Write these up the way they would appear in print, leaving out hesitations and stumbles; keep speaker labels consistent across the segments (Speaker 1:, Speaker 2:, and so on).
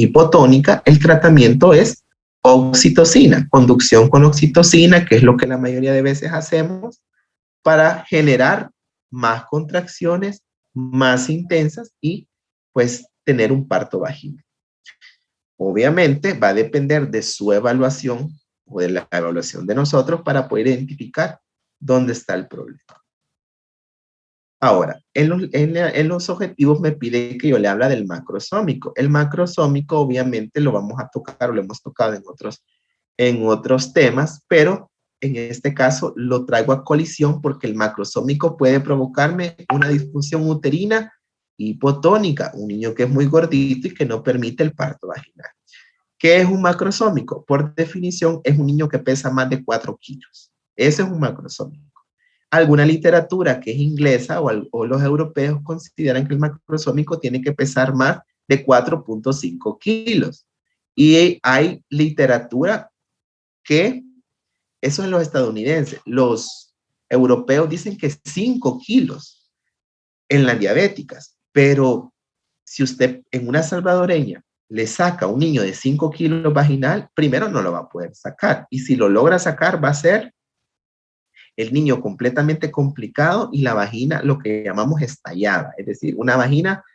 Speaker 1: hipotónica, el tratamiento es oxitocina, conducción con oxitocina, que es lo que la mayoría de veces hacemos para generar más contracciones, más intensas y pues tener un parto vaginal. Obviamente va a depender de su evaluación o de la evaluación de nosotros para poder identificar dónde está el problema. Ahora, en los objetivos me pide que yo le hable del macrosómico. El macrosómico obviamente lo vamos a tocar o lo hemos tocado en otros temas, pero en este caso lo traigo a colisión porque el macrosómico puede provocarme una disfunción uterina hipotónica, un niño que es muy gordito y que no permite el parto vaginal. ¿Qué es un macrosómico? Por definición, es un niño que pesa más de 4 kilos. Ese es un macrosómico. Alguna literatura que es inglesa o los europeos consideran que el macrosómico tiene que pesar más de 4.5 kilos. Y hay literatura que, eso es los estadounidenses, los europeos dicen que 5 kilos en las diabéticas, pero si usted en una salvadoreña le saca a un niño de 5 kilos vaginal, primero no lo va a poder sacar. Y si lo logra sacar, va a ser el niño completamente complicado y la vagina lo que llamamos estallada. Es decir, una vagina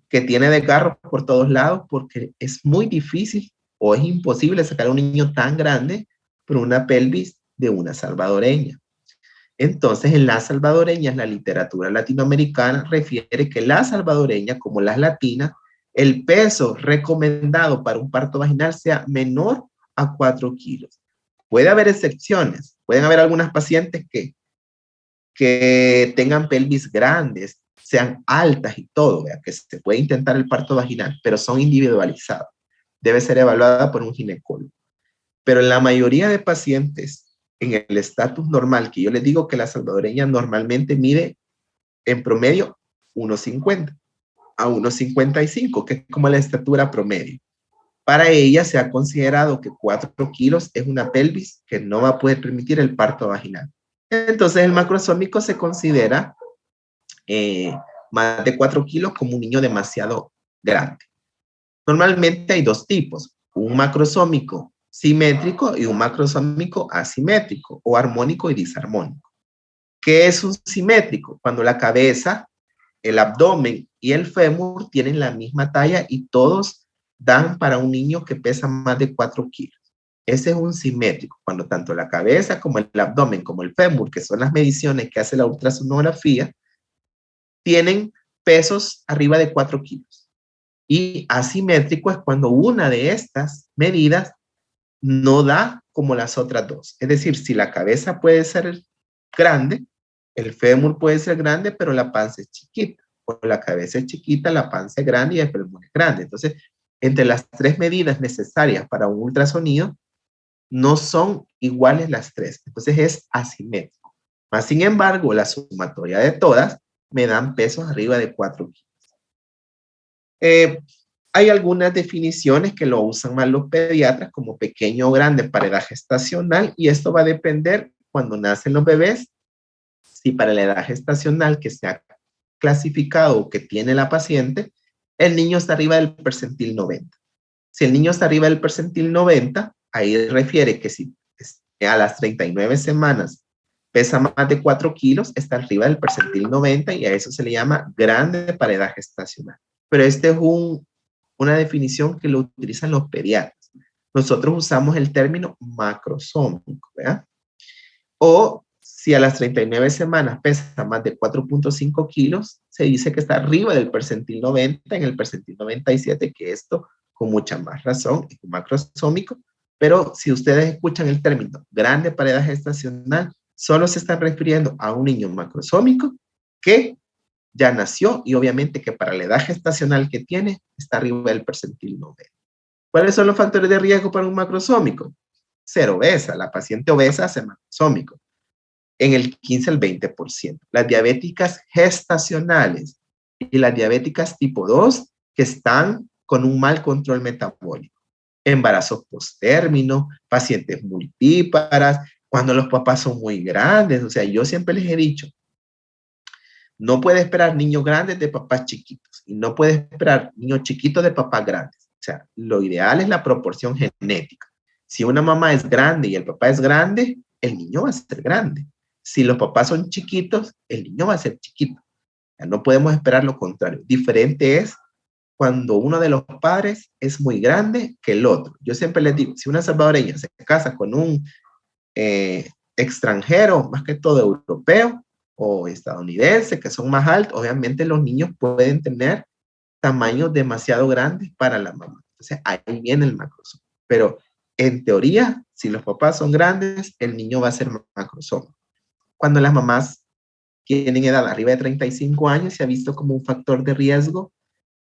Speaker 1: que tiene desgarros por todos lados porque es muy difícil o es imposible sacar a un niño tan grande por una pelvis de una salvadoreña. Entonces, en las salvadoreñas, la literatura latinoamericana refiere que las salvadoreñas, como las latinas, el peso recomendado para un parto vaginal sea menor a 4 kilos. Puede haber excepciones, pueden haber algunas pacientes que tengan pelvis grandes, sean altas y todo, ¿vea? Que se puede intentar el parto vaginal, pero son individualizados. Debe ser evaluada por un ginecólogo. Pero en la mayoría de pacientes, en el estatus normal, que yo les digo que la salvadoreña normalmente mide en promedio 1,50 a 1,55, que es como la estatura promedio. Para ella se ha considerado que 4 kilos es una pelvis que no va a poder permitir el parto vaginal. Entonces el macrosómico se considera más de 4 kilos como un niño demasiado grande. Normalmente hay dos tipos, un macrosómico simétrico y un macrosómico asimétrico o armónico y disarmónico. ¿Qué es un simétrico? Cuando la cabeza, el abdomen y el fémur tienen la misma talla y todos dan para un niño que pesa más de 4 kilos. Ese es un simétrico, cuando tanto la cabeza como el abdomen como el fémur, que son las mediciones que hace la ultrasonografía, tienen pesos arriba de 4 kilos. Y asimétrico es cuando una de estas medidas no da como las otras dos. Es decir, si la cabeza puede ser grande, el fémur puede ser grande, pero la panza es chiquita. O la cabeza es chiquita, la panza es grande y el fémur es grande. Entonces, entre las tres medidas necesarias para un ultrasonido, no son iguales las tres. Entonces es asimétrico. Más sin embargo, la sumatoria de todas me dan pesos arriba de 4 kilos. Hay algunas definiciones que lo usan más los pediatras como pequeño o grande para edad gestacional y esto va a depender cuando nacen los bebés, si para la edad gestacional que se ha clasificado o que tiene la paciente, el niño está arriba del percentil 90. Si el niño está arriba del percentil 90, ahí refiere que si a las 39 semanas pesa más de 4 kilos, está arriba del percentil 90 y a eso se le llama grande para edad gestacional. Pero este es una definición que lo utilizan los pediatras. Nosotros usamos el término macrosómico, ¿verdad? O si a las 39 semanas pesa más de 4.5 kilos, se dice que está arriba del percentil 90, en el percentil 97, que esto, con mucha más razón, es un macrosómico. Pero si ustedes escuchan el término grande para edad gestacional, solo se están refiriendo a un niño macrosómico que ya nació y obviamente que para la edad gestacional que tiene está arriba del percentil 90. ¿Cuáles son los factores de riesgo para un macrosómico? Ser obesa, la paciente obesa hace macrosómico, en el 15 al 20%. Las diabéticas gestacionales y las diabéticas tipo 2 que están con un mal control metabólico. Embarazos postérmino, pacientes multíparas, cuando los papás son muy grandes. O sea, yo siempre les he dicho, no puede esperar niños grandes de papás chiquitos y no puede esperar niños chiquitos de papás grandes. sea, lo ideal es la proporción genética. Si una mamá es grande y el papá es grande, el niño va a ser grande. Si los papás son chiquitos, el niño va a ser chiquito. O sea, no podemos esperar lo contrario. Diferente es cuando uno de los padres es muy grande que el otro. Yo siempre les digo, si una salvadoreña se casa con un extranjero, más que todo europeo o estadounidense, que son más altos, obviamente los niños pueden tener tamaños demasiado grandes para la mamá. Entonces ahí viene el macrosoma. Pero en teoría, si los papás son grandes, el niño va a ser macrosoma. Cuando las mamás tienen edad arriba de 35 años, se ha visto como un factor de riesgo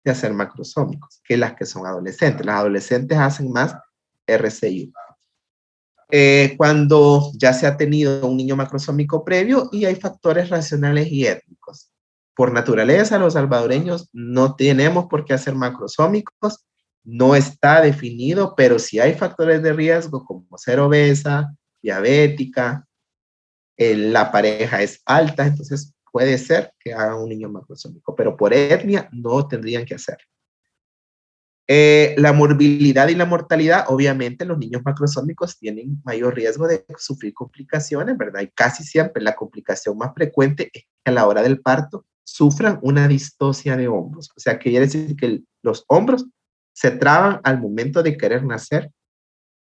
Speaker 1: de hacer macrosómicos que las que son adolescentes. Las adolescentes hacen más RCI. Cuando ya se ha tenido un niño macrosómico previo y hay factores racionales y étnicos. Por naturaleza, los salvadoreños no tenemos por qué hacer macrosómicos, no está definido, pero si hay factores de riesgo como ser obesa, diabética, la pareja es alta, entonces puede ser que haga un niño macrosómico, pero por etnia no tendrían que hacerlo. La morbilidad y la mortalidad, obviamente los niños macrosómicos tienen mayor riesgo de sufrir complicaciones, ¿verdad? Y casi siempre la complicación más frecuente es que a la hora del parto sufran una distocia de hombros. O sea, que quiere decir que los hombros se traban al momento de querer nacer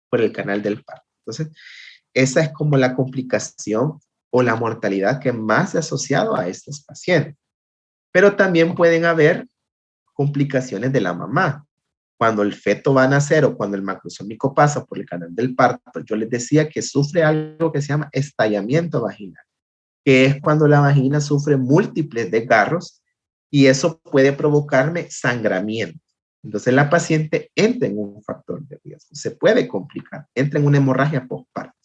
Speaker 1: por el canal del parto. Entonces, esa es como la complicación o la mortalidad que más se ha asociado a estos pacientes. Pero también pueden haber complicaciones de la mamá. Cuando el feto va a nacer o cuando el macrosómico pasa por el canal del parto, yo les decía que sufre algo que se llama estallamiento vaginal, que es cuando la vagina sufre múltiples desgarros y eso puede provocarme sangramiento. Entonces la paciente entra en un factor de riesgo, se puede complicar, entra en una hemorragia postparto.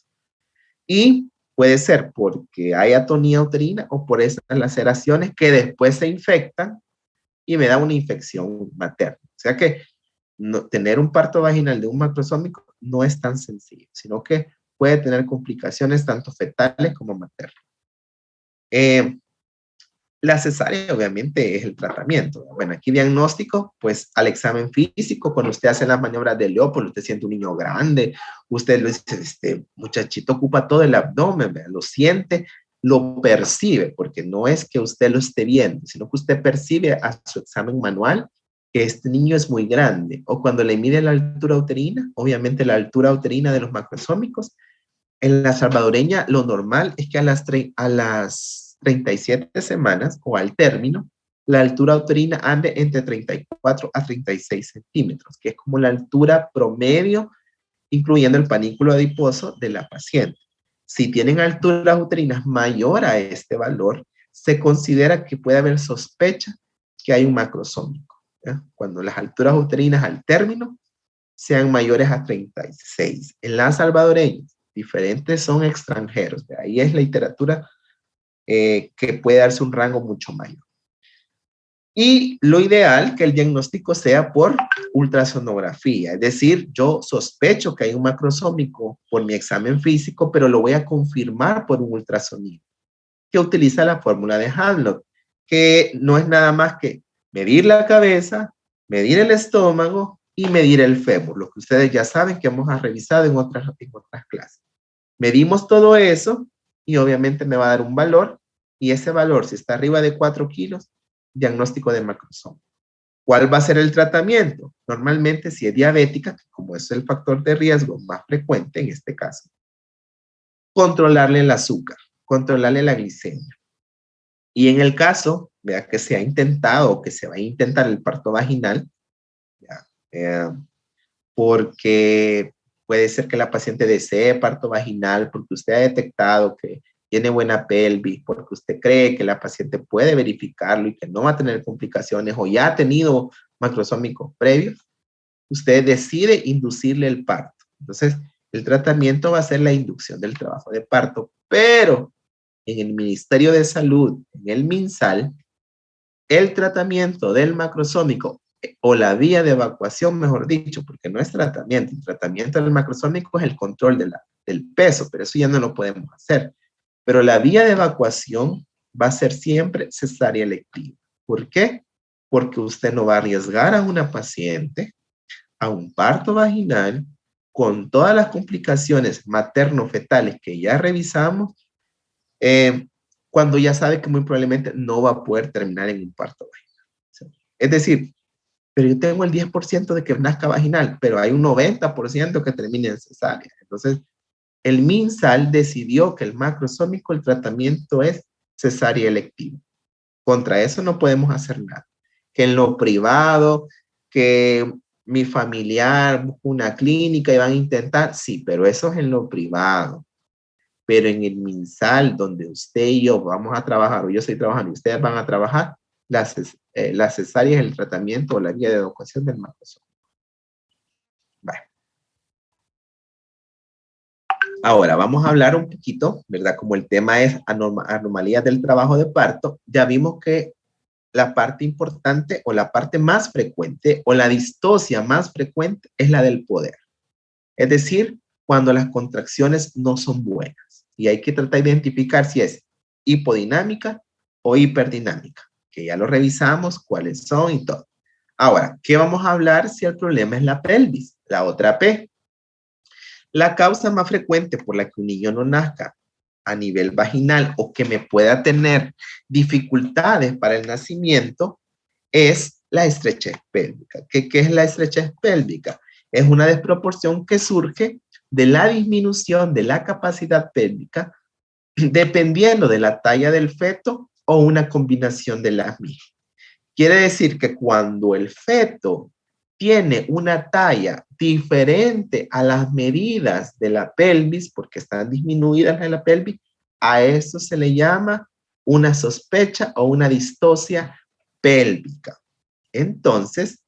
Speaker 1: Y puede ser porque hay atonía uterina o por esas laceraciones que después se infectan y me da una infección materna. O sea que no, tener un parto vaginal de un macrosómico no es tan sencillo, sino que puede tener complicaciones tanto fetales como maternas. La cesárea obviamente es el tratamiento. Bueno, aquí diagnóstico, pues al examen físico, cuando usted hace las maniobras de Leopold, usted siente un niño grande, usted lo dice, este muchachito ocupa todo el abdomen, lo siente, lo percibe, porque no es que usted lo esté viendo, sino que usted percibe a su examen manual que este niño es muy grande. O cuando le mide la altura uterina, obviamente la altura uterina de los macrosómicos, en la salvadoreña lo normal es que a las 37 semanas o al término, la altura uterina ande entre 34 a 36 centímetros, que es como la altura promedio, incluyendo el panículo adiposo de la paciente. Si tienen alturas uterinas mayor a este valor, se considera que puede haber sospecha que hay un macrosómico. Cuando las alturas uterinas al término sean mayores a 36. En las salvadoreñas, diferentes son extranjeros. De ahí es la literatura que puede darse un rango mucho mayor. Y lo ideal que el diagnóstico sea por ultrasonografía, es decir, yo sospecho que hay un macrosómico por mi examen físico, pero lo voy a confirmar por un ultrasonido, que utiliza la fórmula de Hanlon, que no es nada más que medir la cabeza, medir el estómago y medir el fémur, lo que ustedes ya saben que hemos revisado en otras clases. Medimos todo eso y obviamente me va a dar un valor y ese valor, si está arriba de 4 kilos, diagnóstico de macrosoma. ¿Cuál va a ser el tratamiento? Normalmente, si es diabética, como es el factor de riesgo más frecuente en este caso, controlarle el azúcar, controlarle la glicemia. Y en el caso, vea que se ha intentado o que se va a intentar el parto vaginal, porque puede ser que la paciente desee parto vaginal porque usted ha detectado que tiene buena pelvis, porque usted cree que la paciente puede verificarlo y que no va a tener complicaciones o ya ha tenido macrosómicos previos, usted decide inducirle el parto. Entonces, el tratamiento va a ser la inducción del trabajo de parto, pero en el Ministerio de Salud, en el MinSal, el tratamiento del macrosómico o la vía de evacuación, mejor dicho, porque no es tratamiento, el tratamiento del macrosómico es el control del peso, pero eso ya no lo podemos hacer. Pero la vía de evacuación va a ser siempre cesárea electiva. ¿Por qué? Porque usted no va a arriesgar a una paciente a un parto vaginal con todas las complicaciones materno-fetales que ya revisamos, cuando ya sabe que muy probablemente no va a poder terminar en un parto vaginal. Es decir, pero yo tengo el 10% de que nazca vaginal, pero hay un 90% que termine en cesárea. Entonces, el MinSal decidió que el macrosómico, el tratamiento es cesárea electiva. Contra eso no podemos hacer nada. Que en lo privado, que mi familiar busca una clínica y van a intentar, sí, pero eso es en lo privado. Pero en el MinSal, donde usted y yo vamos a trabajar, o yo estoy trabajando y ustedes van a trabajar, la cesárea es el tratamiento o la vía de evacuación del macrosómico. Vale. Ahora, vamos a hablar un poquito, ¿verdad? Como el tema es anomalías del trabajo de parto, ya vimos que la parte importante o la parte más frecuente o la distocia más frecuente es la del poder. Es decir, cuando las contracciones no son buenas. Y hay que tratar de identificar si es hipodinámica o hiperdinámica, que ya lo revisamos, cuáles son y todo. Ahora, ¿qué vamos a hablar si el problema es la pelvis? La otra P. La causa más frecuente por la que un niño no nazca a nivel vaginal o que me pueda tener dificultades para el nacimiento es la estrechez pélvica. ¿Qué es la estrechez pélvica? Es una desproporción que surge de la disminución de la capacidad pélvica dependiendo de la talla del feto o una combinación de las mismas. Quiere decir que cuando el feto tiene una talla diferente a las medidas de la pelvis, porque están disminuidas en la pelvis, a eso se le llama una sospecha o una distocia pélvica. Entonces,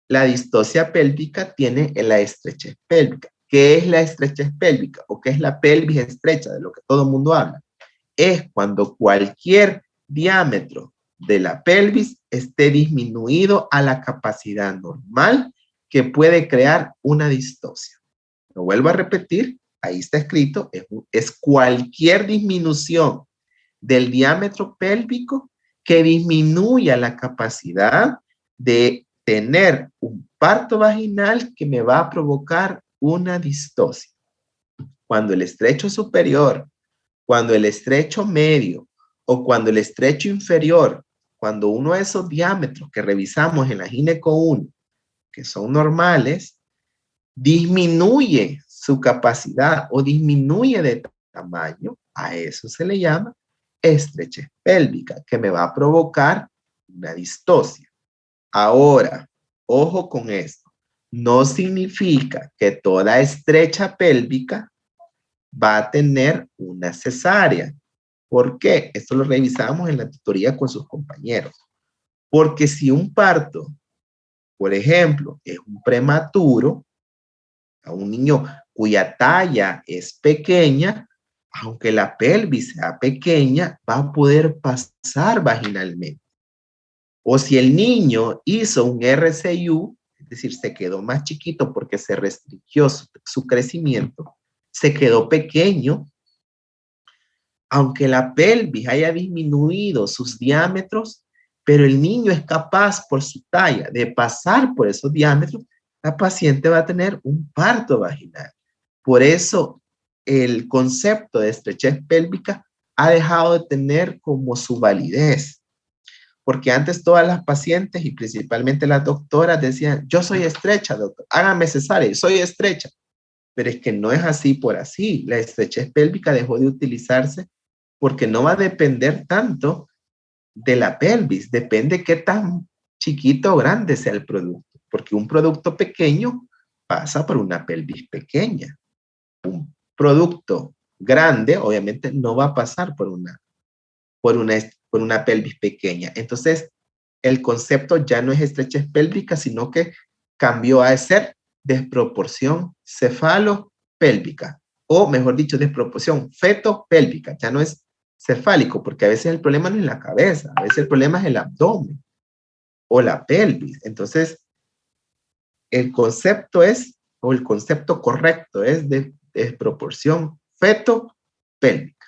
Speaker 1: la distocia pélvica tiene la estrechez pélvica. ¿Qué es la estrechez pélvica? ¿O qué es la pelvis estrecha, de lo que todo el mundo habla? Es cuando cualquier diámetro de la pelvis esté disminuido a la capacidad normal que puede crear una distocia. Lo vuelvo a repetir, ahí está escrito, es cualquier disminución del diámetro pélvico que disminuya la capacidad de tener un parto vaginal que me va a provocar una distocia. Cuando el estrecho superior, cuando el estrecho medio o cuando el estrecho inferior, cuando uno de esos diámetros que revisamos en la gineco 1, que son normales, disminuye su capacidad o disminuye de tamaño, a eso se le llama estrechez pélvica, que me va a provocar una distocia. Ahora, ojo con esto, no significa que toda estrecha pélvica va a tener una cesárea. ¿Por qué? Esto lo revisamos en la tutoría con sus compañeros. Porque si un parto, por ejemplo, es un prematuro, a un niño cuya talla es pequeña, aunque la pelvis sea pequeña, va a poder pasar vaginalmente. O si el niño hizo un RCIU, es decir, se quedó más chiquito porque se restringió su crecimiento, se quedó pequeño, aunque la pelvis haya disminuido sus diámetros, pero el niño es capaz por su talla de pasar por esos diámetros, la paciente va a tener un parto vaginal. Por eso el concepto de estrechez pélvica ha dejado de tener como su validez. Porque antes todas las pacientes y principalmente las doctoras decían, yo soy estrecha, doctor, hágame cesárea, soy estrecha. Pero es que no es así por así. La estrechez pélvica dejó de utilizarse porque no va a depender tanto de la pelvis, depende qué tan chiquito o grande sea el producto, porque un producto pequeño pasa por una pelvis pequeña. Un producto grande obviamente no va a pasar por una pelvis pequeña. Entonces, el concepto ya no es estrechez pélvica, sino que cambió a ser desproporción cefalo-pélvica, o mejor dicho, desproporción feto-pélvica. Ya no es cefálico, porque a veces el problema no es la cabeza, a veces el problema es el abdomen o la pelvis. Entonces, el concepto es, o el concepto correcto es de desproporción feto-pélvica.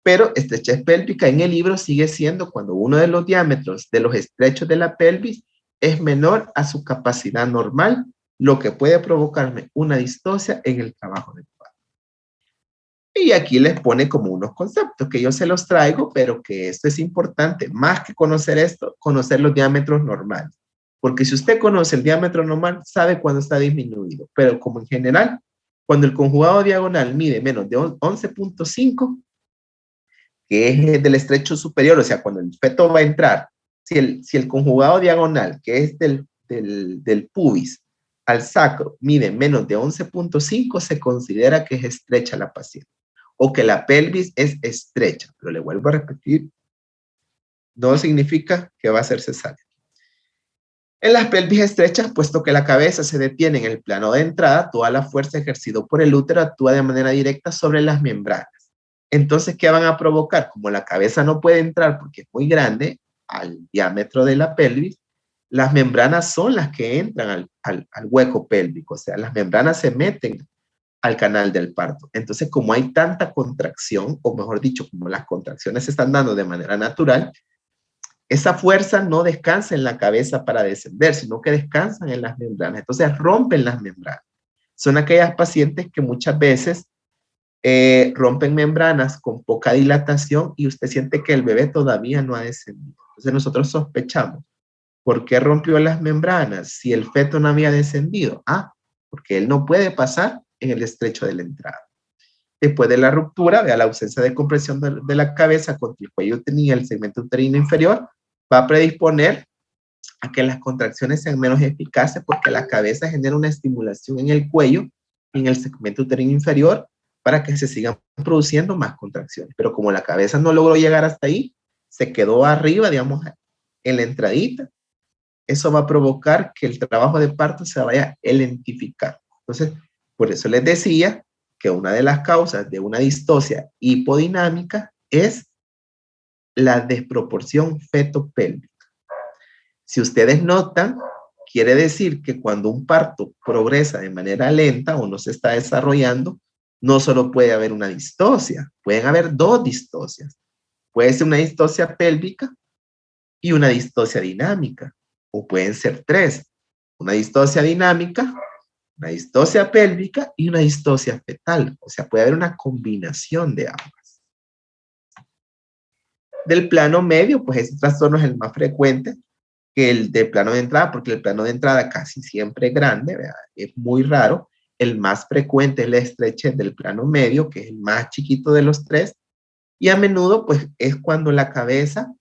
Speaker 1: Pero estrechez pélvica en el libro sigue siendo cuando uno de los diámetros de los estrechos de la pelvis es menor a su capacidad normal, lo que puede provocarme una distocia en el trabajo de parto. Y aquí les pone como unos conceptos que yo se los traigo, pero que esto es importante, más que conocer esto, conocer los diámetros normales. Porque si usted conoce el diámetro normal, sabe cuándo está disminuido. Pero como en general, cuando el conjugado diagonal mide menos de 11.5, que es del estrecho superior, o sea, cuando el feto va a entrar, si el conjugado diagonal, que es del pubis al sacro, mide menos de 11.5, se considera que es estrecha la paciente, o que la pelvis es estrecha. Pero le vuelvo a repetir, no significa que va a ser cesárea. En las pelvis estrechas, puesto que la cabeza se detiene en el plano de entrada, toda la fuerza ejercida por el útero actúa de manera directa sobre las membranas. Entonces, ¿qué van a provocar? Como la cabeza no puede entrar porque es muy grande al diámetro de la pelvis, las membranas son las que entran al hueco pélvico, o sea, las membranas se meten al canal del parto. Entonces, como hay tanta contracción, o mejor dicho, como las contracciones se están dando de manera natural, esa fuerza no descansa en la cabeza para descender, sino que descansan en las membranas. Entonces, rompen las membranas. Son aquellas pacientes que muchas veces rompen membranas con poca dilatación y usted siente que el bebé todavía no ha descendido. Entonces nosotros sospechamos, ¿por qué rompió las membranas si el feto no había descendido? Ah, porque él no puede pasar en el estrecho de la entrada. Después de la ruptura, vea la ausencia de compresión de la cabeza contra el cuello uterino, el segmento uterino inferior, va a predisponer a que las contracciones sean menos eficaces porque la cabeza genera una estimulación en el cuello y en el segmento uterino inferior para que se sigan produciendo más contracciones. Pero como la cabeza no logró llegar hasta ahí, se quedó arriba, digamos, en la entradita, eso va a provocar que el trabajo de parto se vaya a lentificar. Entonces, por eso les decía que una de las causas de una distocia hipodinámica es la desproporción feto-pélvica. Si ustedes notan, quiere decir que cuando un parto progresa de manera lenta o no se está desarrollando, no solo puede haber una distocia, pueden haber dos distocias. Puede ser una distocia pélvica y una distocia dinámica, o pueden ser tres. Una distocia dinámica, una distocia pélvica y una distocia fetal. O sea, puede haber una combinación de ambas. Del plano medio, pues ese trastorno es el más frecuente que el de plano de entrada, porque el plano de entrada casi siempre es grande, ¿verdad? Es muy raro. El más frecuente es la estrechez del plano medio, que es el más chiquito de los tres, y a menudo pues es cuando la cabeza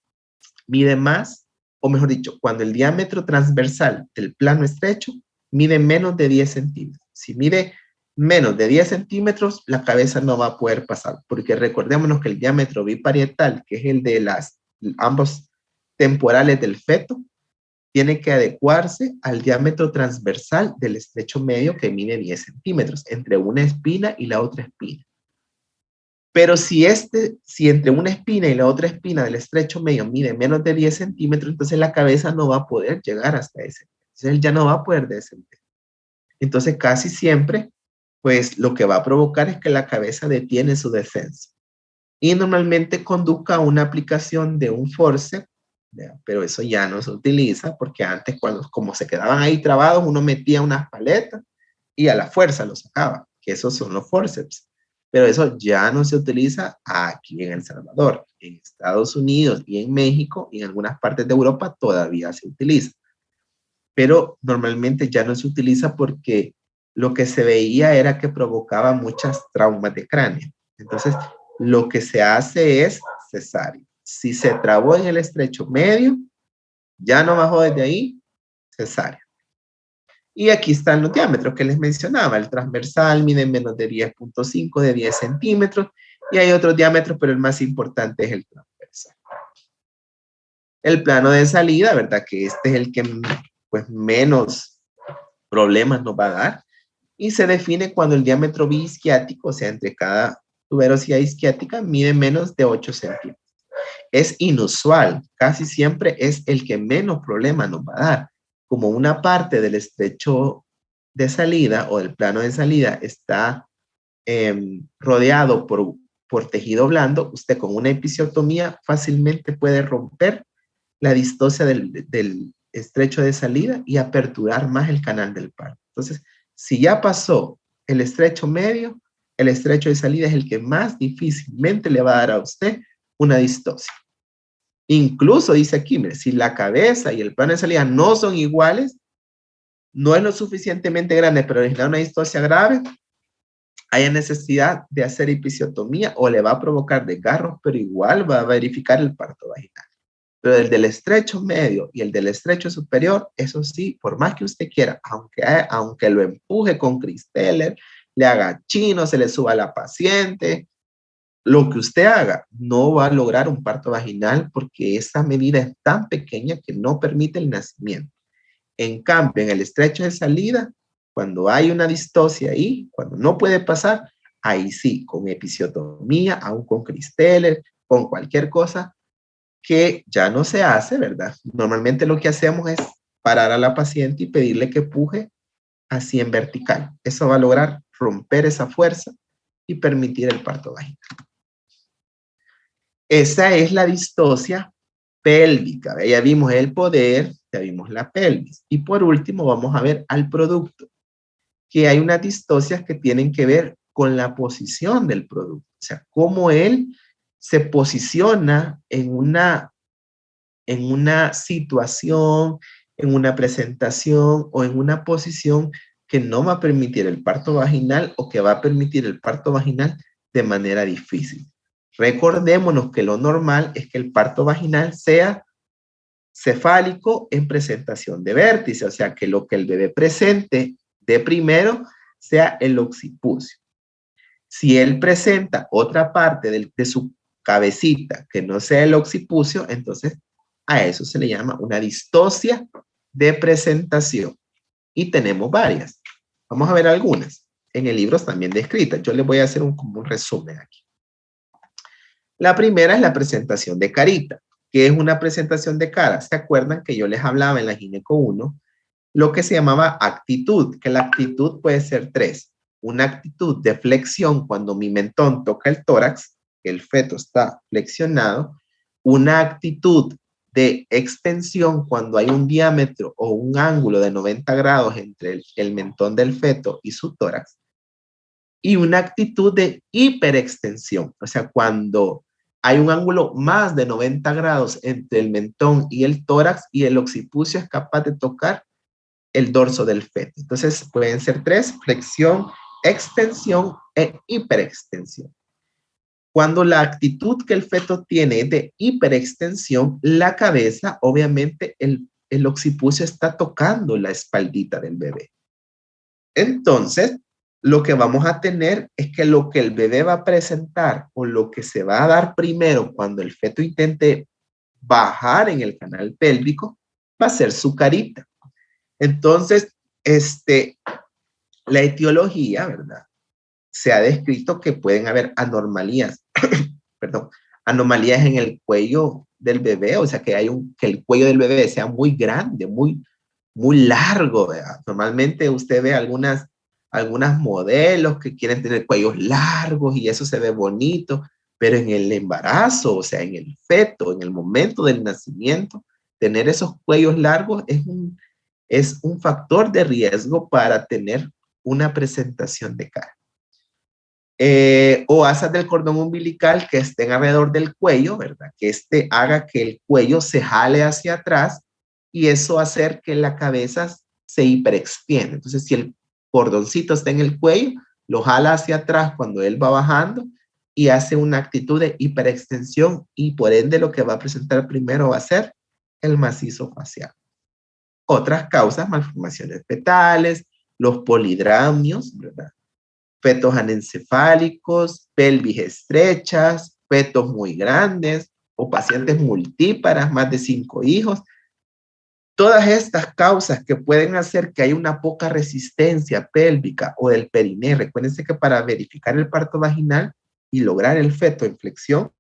Speaker 1: mide más, o mejor dicho, cuando el diámetro transversal del plano estrecho mide menos de 10 centímetros. Si mide menos de 10 centímetros, la cabeza no va a poder pasar, porque recordémonos que el diámetro biparietal, que es el de ambos temporales del feto, tiene que adecuarse al diámetro transversal del estrecho medio que mide 10 centímetros, entre una espina y la otra espina. Pero si entre una espina y la otra espina del estrecho medio mide menos de 10 centímetros, entonces la cabeza no va a poder llegar hasta ese. Entonces él ya no va a poder descender. Entonces casi siempre, pues lo que va a provocar es que la cabeza detiene su descenso. Y normalmente conduzca a una aplicación de un forceps, pero eso ya no se utiliza porque antes como se quedaban ahí trabados, uno metía unas paletas y a la fuerza lo sacaba, que esos son los forceps. Pero eso ya no se utiliza aquí en El Salvador. En Estados Unidos y en México y en algunas partes de Europa todavía se utiliza. Pero normalmente ya no se utiliza porque lo que se veía era que provocaba muchas traumas de cráneo. Entonces, lo que se hace es cesárea. Si se trabó en el estrecho medio, ya no bajó desde ahí, cesárea. Y aquí están los diámetros que les mencionaba. El transversal mide menos de 10.5, de 10 centímetros. Y hay otros diámetros, pero el más importante es el transversal. El plano de salida, ¿verdad? Que este es el que pues, menos problemas nos va a dar. Y se define cuando el diámetro biisquiático, o sea, entre cada tuberosidad isquiática, mide menos de 8 centímetros. Es inusual, casi siempre es el que menos problemas nos va a dar. Como una parte del estrecho de salida o del plano de salida está rodeado por tejido blando, usted con una episiotomía fácilmente puede romper la distocia del estrecho de salida y aperturar más el canal del parto. Entonces, si ya pasó el estrecho medio, el estrecho de salida es el que más difícilmente le va a dar a usted una distosia. Incluso dice aquí, mire, si la cabeza y el plano de salida no son iguales, no es lo suficientemente grande para originar una distosia grave, haya necesidad de hacer episiotomía o le va a provocar desgarros, pero igual va a verificar el parto vaginal. Pero el del estrecho medio y el del estrecho superior, eso sí, por más que usted quiera, aunque lo empuje con Cristeller, le haga chino, se le suba a la paciente, lo que usted haga no va a lograr un parto vaginal porque esa medida es tan pequeña que no permite el nacimiento. En cambio, en el estrecho de salida, cuando hay una distosia ahí, cuando no puede pasar, ahí sí, con episiotomía, aún con Cristeller, con cualquier cosa, que ya no se hace, ¿verdad? Normalmente lo que hacemos es parar a la paciente y pedirle que puje así en vertical. Eso va a lograr romper esa fuerza y permitir el parto vaginal. Esa es la distosia pélvica. Ya vimos el poder, ya vimos la pelvis. Y por último vamos a ver al producto, que hay unas distocias que tienen que ver con la posición del producto. O sea, cómo él se posiciona en una situación, en una presentación o en una posición que no va a permitir el parto vaginal o que va a permitir el parto vaginal de manera difícil. Recordémonos que lo normal es que el parto vaginal sea cefálico en presentación de vértice, o sea, que lo que el bebé presente de primero sea el occipucio. Si él presenta otra parte de su cabecita que no sea el occipucio, entonces a eso se le llama una distosia de presentación. Y tenemos varias. Vamos a ver algunas. En el libro también descritas. Yo les voy a hacer como un resumen aquí. La primera es la presentación de carita. ¿Qué es una presentación de cara? ¿Se acuerdan que yo les hablaba en la Gineco 1 lo que se llamaba actitud? Que la actitud puede ser tres. Una actitud de flexión cuando mi mentón toca el tórax, el feto está flexionado. Una actitud de extensión cuando hay un diámetro o un ángulo de 90 grados entre el mentón del feto y su tórax. Y una actitud de hiperextensión, o sea, cuando hay un ángulo más de 90 grados entre el mentón y el tórax y el occipucio es capaz de tocar el dorso del feto. Entonces pueden ser tres: flexión, extensión e hiperextensión. Cuando la actitud que el feto tiene es de hiperextensión, la cabeza, obviamente el occipucio está tocando la espaldita del bebé. Entonces, lo que vamos a tener es que lo que el bebé va a presentar o lo que se va a dar primero cuando el feto intente bajar en el canal pélvico va a ser su carita. Entonces, la etiología, ¿verdad? Se ha descrito que pueden haber anomalías, perdón, anomalías en el cuello del bebé, o sea, que que el cuello del bebé sea muy grande, muy largo, ¿verdad? Normalmente usted ve algunas modelos que quieren tener cuellos largos y eso se ve bonito, pero en el embarazo, o sea, en el feto, en el momento del nacimiento, tener esos cuellos largos es un factor de riesgo para tener una presentación de cara. O asas del cordón umbilical que estén alrededor del cuello, ¿verdad? Que haga que el cuello se jale hacia atrás y eso hacer que la cabeza se hiperextienda. Entonces, si el cordoncito está en el cuello, lo jala hacia atrás cuando él va bajando y hace una actitud de hiperextensión y por ende lo que va a presentar primero va a ser el macizo facial. Otras causas: malformaciones fetales, los polidramios, ¿verdad? Fetos anencefálicos, pelvis estrechas, fetos muy grandes o pacientes multíparas, más de 5 hijos. Todas estas causas que pueden hacer que haya una poca resistencia pélvica o del periné. Recuérdense que para verificar el parto vaginal y lograr el feto en flexión,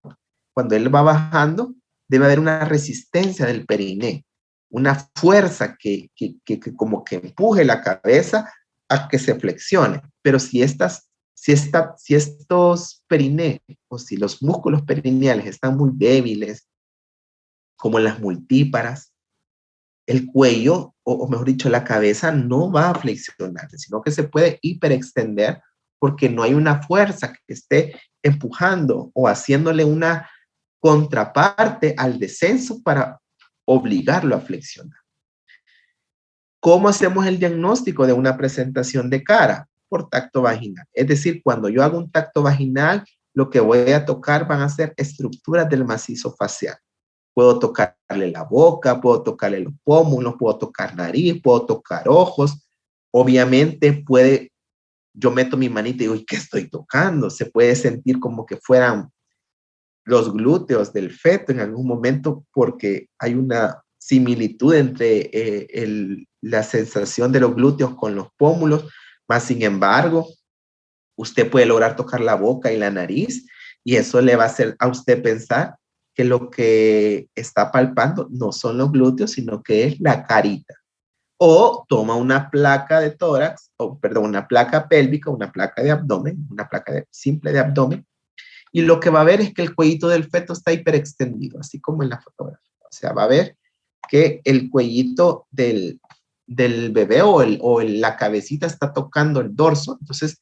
Speaker 1: cuando él va bajando, debe haber una resistencia del periné, una fuerza que como que empuje la cabeza a que se flexione. Pero si estos periné o si los músculos perineales están muy débiles, como las multíparas, el cuello, o mejor dicho, la cabeza no va a flexionar, sino que se puede hiperextender porque no hay una fuerza que esté empujando o haciéndole una contraparte al descenso para obligarlo a flexionar. ¿Cómo hacemos el diagnóstico de una presentación de cara? Por tacto vaginal. Es decir, cuando yo hago un tacto vaginal, lo que voy a tocar van a ser estructuras del macizo facial. Puedo tocarle la boca, puedo tocarle los pómulos, puedo tocar nariz, puedo tocar ojos. Obviamente yo meto mi manita y digo, ¿qué estoy tocando? Se puede sentir como que fueran los glúteos del feto en algún momento porque hay una similitud entre la sensación de los glúteos con los pómulos, más sin embargo, usted puede lograr tocar la boca y la nariz y eso le va a hacer a usted pensar que lo que está palpando no son los glúteos, sino que es la carita. O toma una placa de tórax, o perdón, una placa pélvica, una placa de abdomen, una placa simple de abdomen, y lo que va a ver es que el cuellito del feto está hiperextendido, así como en la fotografía. O sea, va a ver que el cuellito del bebé la cabecita está tocando el dorso. Entonces,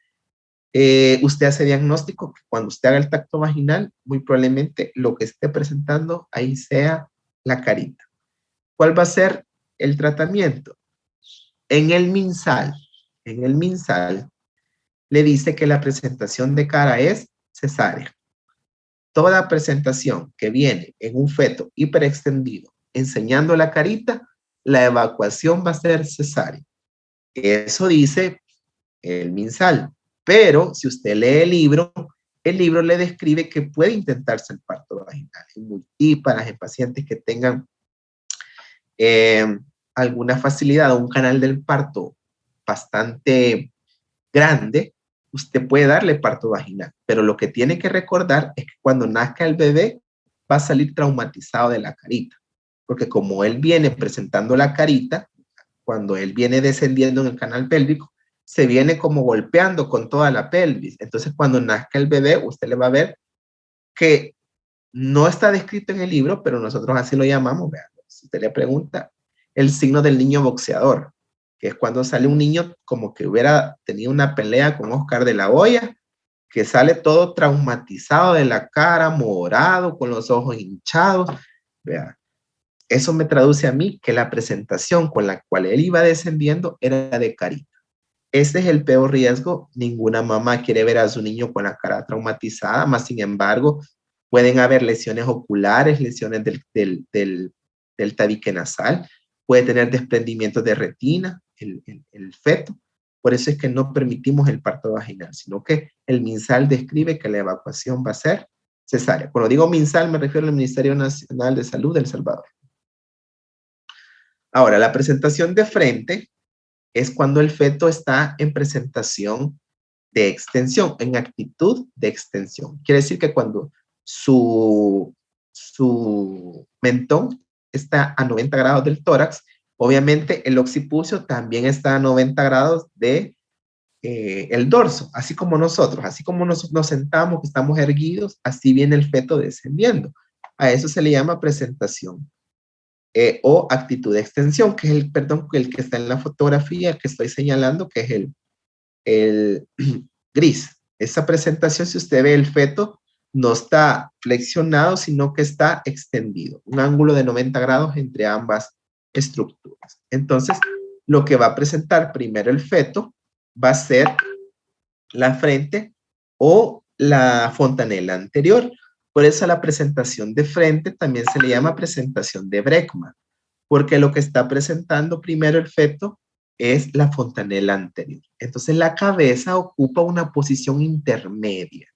Speaker 1: usted hace diagnóstico que cuando usted haga el tacto vaginal, muy probablemente lo que esté presentando ahí sea la carita. ¿Cuál va a ser el tratamiento? En el MinSal le dice que la presentación de cara es cesárea. Toda presentación que viene en un feto hiperextendido enseñando la carita, la evacuación va a ser cesárea. Eso dice el MinSal. Pero si usted lee el libro le describe que puede intentarse el parto vaginal en multíparas, en pacientes que tengan alguna facilidad o un canal del parto bastante grande, usted puede darle parto vaginal, pero lo que tiene que recordar es que cuando nazca el bebé va a salir traumatizado de la carita, porque como él viene presentando la carita, cuando él viene descendiendo en el canal pélvico, se viene como golpeando con toda la pelvis. Entonces, cuando nazca el bebé, usted le va a ver que no está descrito en el libro, pero nosotros así lo llamamos, vean, si usted le pregunta, el signo del niño boxeador, que es cuando sale un niño como que hubiera tenido una pelea con Oscar de la Hoya, que sale todo traumatizado de la cara, morado, con los ojos hinchados. Vea, eso me traduce a mí que la presentación con la cual él iba descendiendo era de carita. Este es el peor riesgo. Ninguna mamá quiere ver a su niño con la cara traumatizada, más sin embargo, pueden haber lesiones oculares, lesiones del tabique nasal, puede tener desprendimientos de retina, el feto. Por eso es que no permitimos el parto vaginal, sino que el MinSal describe que la evacuación va a ser cesárea. Cuando digo MinSal me refiero al Ministerio Nacional de Salud de El Salvador. Ahora, la presentación de frente es cuando el feto está en presentación de extensión, en actitud de extensión. Quiere decir que cuando su mentón está a 90 grados del tórax, obviamente el occipucio también está a 90 grados de el dorso, así como nosotros, así como nos sentamos, que estamos erguidos, así viene el feto descendiendo. A eso se le llama presentación o actitud de extensión, que es el que está en la fotografía que estoy señalando, que es el gris. Esa presentación, si usted ve el feto, no está flexionado, sino que está extendido, un ángulo de 90 grados entre ambas estructuras. Entonces, lo que va a presentar primero el feto va a ser la frente o la fontanela anterior. Por eso la presentación de frente también se le llama presentación de Bregman, porque lo que está presentando primero el feto es la fontanela anterior. Entonces la cabeza ocupa una posición intermedia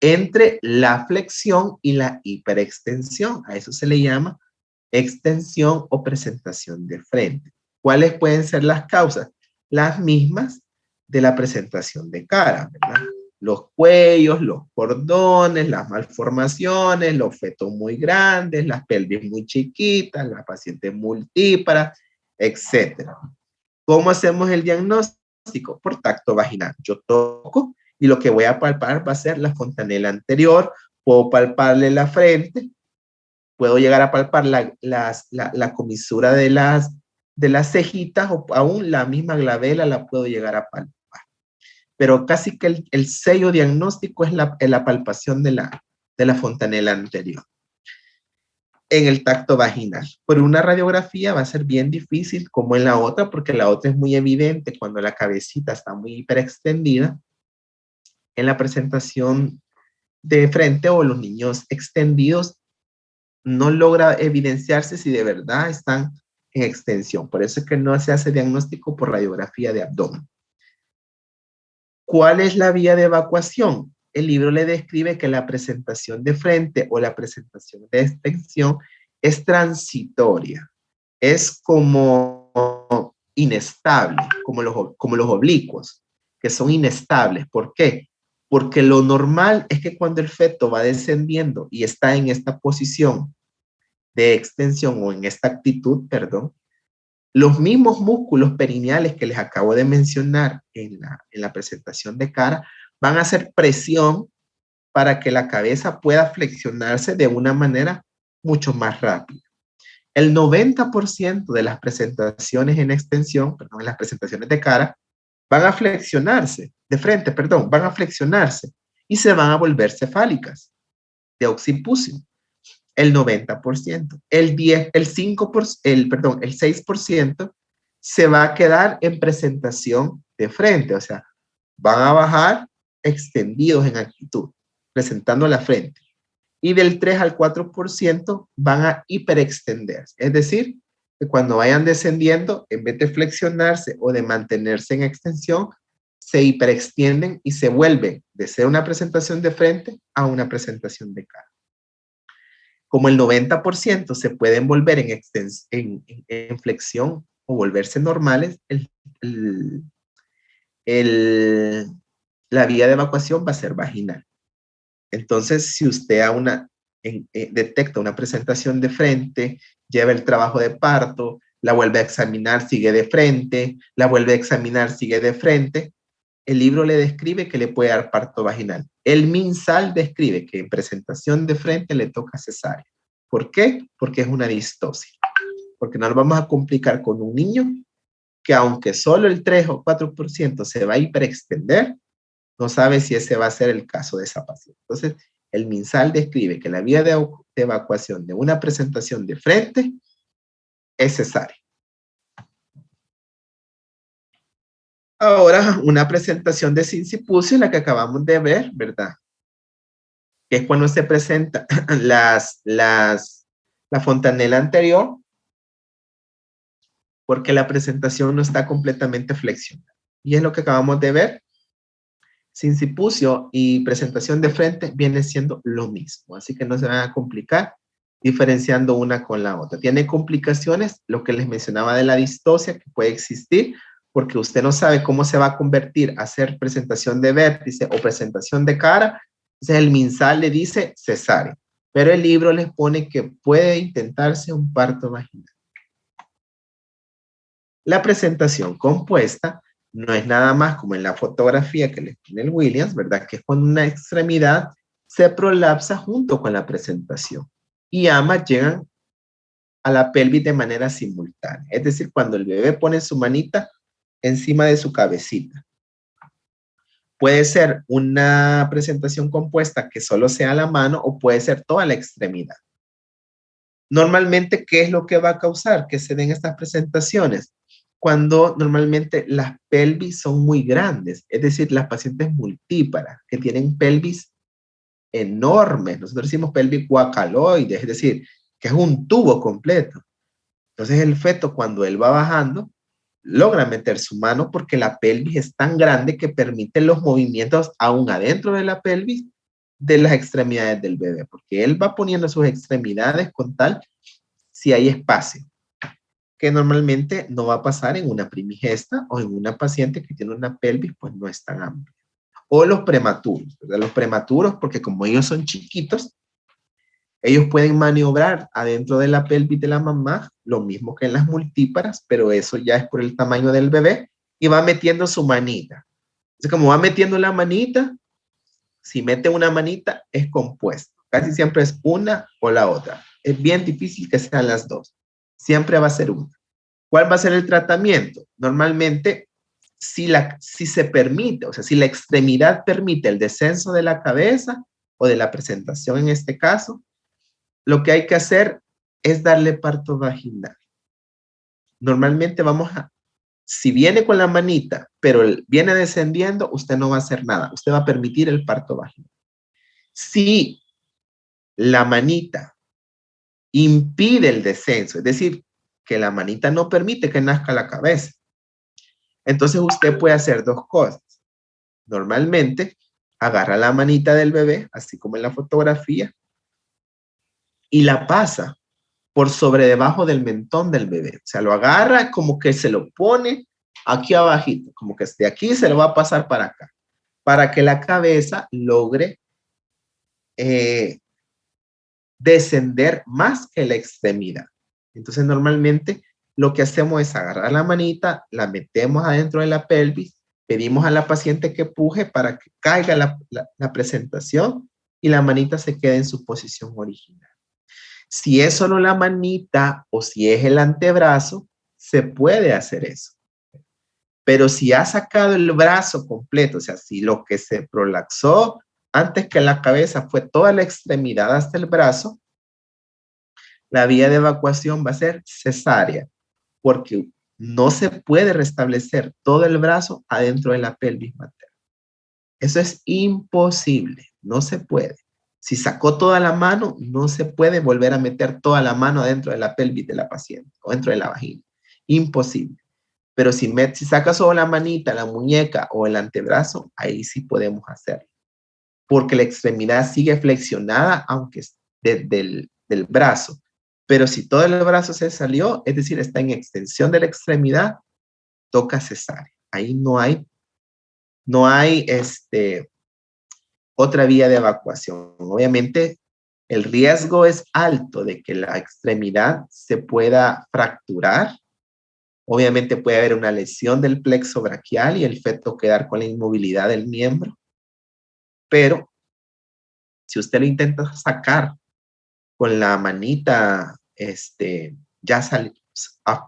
Speaker 1: entre la flexión y la hiperextensión. A eso se le llama extensión o presentación de frente. ¿Cuáles pueden ser las causas? Las mismas de la presentación de cara, ¿verdad? Los cuellos, los cordones, las malformaciones, los fetos muy grandes, las pelvis muy chiquitas, las pacientes multíparas, etc. ¿Cómo hacemos el diagnóstico? Por tacto vaginal. Yo toco y lo que voy a palpar va a ser la fontanela anterior, puedo palparle la frente, puedo llegar a palpar la comisura de las de las cejitas o aún la misma glabela la puedo llegar a palpar. Pero casi que el sello diagnóstico es la palpación de la fontanela anterior en el tacto vaginal. Por una radiografía va a ser bien difícil como en la otra, porque la otra es muy evidente cuando la cabecita está muy hiperextendida. En la presentación de frente o los niños extendidos no logra evidenciarse si de verdad están en extensión. Por eso es que no se hace diagnóstico por radiografía de abdomen. ¿Cuál es la vía de evacuación? El libro le describe que la presentación de frente o la presentación de extensión es transitoria, es como inestable, como los oblicuos, que son inestables. ¿Por qué? Porque lo normal es que cuando el feto va descendiendo y está en esta posición de extensión o en esta actitud, perdón, los mismos músculos perineales que les acabo de mencionar en la presentación de cara van a hacer presión para que la cabeza pueda flexionarse de una manera mucho más rápida. El 90% de las presentaciones en extensión, perdón, en las presentaciones de cara, van a flexionarse, de frente, perdón, van a flexionarse y se van a volver cefálicas, de occipucio. El 90%. El 10, el 5%, perdón, el 6% se va a quedar en presentación de frente, o sea, van a bajar extendidos en actitud, presentando la frente. Y del 3 al 4% van a hiperextenderse, es decir, que cuando vayan descendiendo, en vez de flexionarse o de mantenerse en extensión, se hiperextienden y se vuelven de ser una presentación de frente a una presentación de cara. Como el 90% se pueden volver en flexión o volverse normales, la vía de evacuación va a ser vaginal. Entonces, si usted detecta una presentación de frente, lleva el trabajo de parto, la vuelve a examinar, sigue de frente, la vuelve a examinar, sigue de frente, el libro le describe que le puede dar parto vaginal. El MinSal describe que en presentación de frente le toca cesárea. ¿Por qué? Porque es una distosia. Porque no nos vamos a complicar con un niño que aunque solo el 3 o 4% se va a hiperextender, no sabe si ese va a ser el caso de esa paciente. Entonces, el MinSal describe que la vía de evacuación de una presentación de frente es cesárea. Ahora, una presentación de sincipucio, la que acabamos de ver, ¿verdad? Que es cuando se presenta la fontanela anterior, porque la presentación no está completamente flexionada. Y es lo que acabamos de ver. Sincipucio y presentación de frente viene siendo lo mismo, así que no se van a complicar diferenciando una con la otra. Tiene complicaciones, lo que les mencionaba de la distosia que puede existir, porque usted no sabe cómo se va a convertir a hacer presentación de vértice o presentación de cara. Entonces el MinSal le dice cesárea, pero el libro les pone que puede intentarse un parto vaginal. La presentación compuesta no es nada más como en la fotografía que les pone el Williams, ¿verdad? Que es cuando una extremidad se prolapsa junto con la presentación y ambas llegan a la pelvis de manera simultánea. Es decir, cuando el bebé pone su manita encima de su cabecita. Puede ser una presentación compuesta que solo sea la mano o puede ser toda la extremidad. Normalmente, ¿qué es lo que va a causar que se den estas presentaciones? Cuando normalmente las pelvis son muy grandes, es decir, las pacientes multíparas que tienen pelvis enormes. Nosotros decimos pelvis guacaloides, es decir, que es un tubo completo. Entonces el feto, cuando él va bajando, logra meter su mano porque la pelvis es tan grande que permite los movimientos aún adentro de la pelvis de las extremidades del bebé, porque él va poniendo sus extremidades con tal si hay espacio, que normalmente no va a pasar en una primigesta o en una paciente que tiene una pelvis pues no es tan amplia. O los prematuros, ¿verdad? Los prematuros, porque como ellos son chiquitos, ellos pueden maniobrar adentro de la pelvis de la mamá, lo mismo que en las multíparas, pero eso ya es por el tamaño del bebé, y va metiendo su manita. Entonces, como va metiendo la manita, si mete una manita, es compuesto. Casi siempre es una o la otra. Es bien difícil que sean las dos. Siempre va a ser una. ¿Cuál va a ser el tratamiento? Normalmente, si se permite, o sea, si la extremidad permite el descenso de la cabeza o de la presentación en este caso, lo que hay que hacer es darle parto vaginal. Normalmente si viene con la manita, pero viene descendiendo, usted no va a hacer nada. Usted va a permitir el parto vaginal. Si la manita impide el descenso, es decir, que la manita no permite que nazca la cabeza, entonces usted puede hacer dos cosas. Normalmente, agarra la manita del bebé, así como en la fotografía, y la pasa por sobre debajo del mentón del bebé. O sea, lo agarra como que se lo pone aquí abajito, como que de aquí se lo va a pasar para acá, para que la cabeza logre descender más que la extremidad. Entonces, normalmente lo que hacemos es agarrar la manita, la metemos adentro de la pelvis, pedimos a la paciente que puje para que caiga la presentación y la manita se quede en su posición original. Si es solo la manita o si es el antebrazo, se puede hacer eso. Pero si ha sacado el brazo completo, o sea, si lo que se prolaxó antes que la cabeza fue toda la extremidad hasta el brazo, la vía de evacuación va a ser cesárea, porque no se puede restablecer todo el brazo adentro de la pelvis materna. Eso es imposible, no se puede. Si sacó toda la mano, no se puede volver a meter toda la mano adentro de la pelvis de la paciente o dentro de la vagina. Imposible. Pero si saca solo la manita, la muñeca o el antebrazo, ahí sí podemos hacerlo. Porque la extremidad sigue flexionada, aunque es del brazo. Pero si todo el brazo se salió, es decir, está en extensión de la extremidad, toca cesárea. Ahí no hay otra vía de evacuación. Obviamente, el riesgo es alto de que la extremidad se pueda fracturar. Obviamente puede haber una lesión del plexo braquial y el feto quedar con la inmovilidad del miembro. Pero si usted lo intenta sacar con la manita ya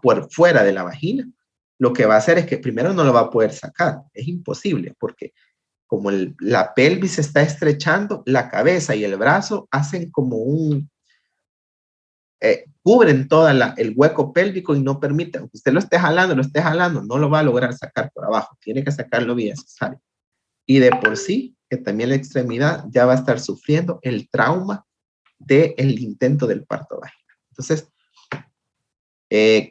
Speaker 1: por fuera de la vagina, lo que va a hacer es que primero no lo va a poder sacar. Es imposible porque como la pelvis se está estrechando, la cabeza y el brazo hacen como cubren todo el hueco pélvico y no permiten, usted lo esté jalando, no lo va a lograr sacar por abajo, tiene que sacarlo vía cesárea. Y de por sí, que también la extremidad ya va a estar sufriendo el trauma del intento del parto vaginal. Entonces,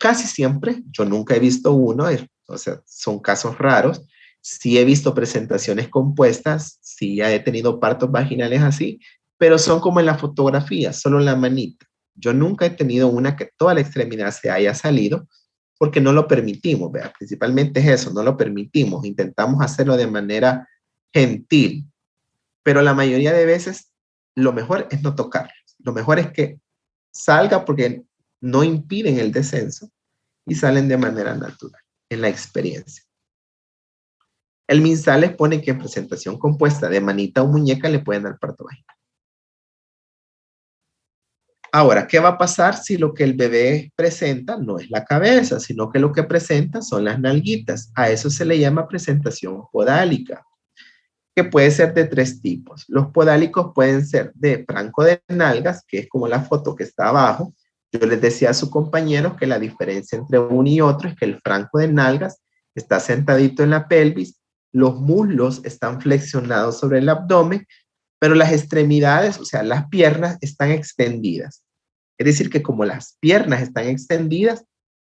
Speaker 1: casi siempre, yo nunca he visto uno, o sea, son casos raros. Sí he visto presentaciones compuestas, sí he tenido partos vaginales así, pero son como en la fotografía, solo la manita. Yo nunca he tenido una que toda la extremidad se haya salido porque no lo permitimos, ¿verdad? Principalmente es eso, no lo permitimos, intentamos hacerlo de manera gentil, pero la mayoría de veces lo mejor es no tocarlo. Lo mejor es que salga porque no impiden el descenso y salen de manera natural en la experiencia. El MinSal les pone que en presentación compuesta de manita o muñeca le pueden dar parto vaginal. Ahora, ¿qué va a pasar si lo que el bebé presenta no es la cabeza, sino que lo que presenta son las nalguitas? A eso se le llama presentación podálica, que puede ser de tres tipos. Los podálicos pueden ser de franco de nalgas, que es como la foto que está abajo. Yo les decía a sus compañeros que la diferencia entre uno y otro es que el franco de nalgas está sentadito en la pelvis, los muslos están flexionados sobre el abdomen, pero las extremidades, o sea, las piernas están extendidas. Es decir, que como las piernas están extendidas,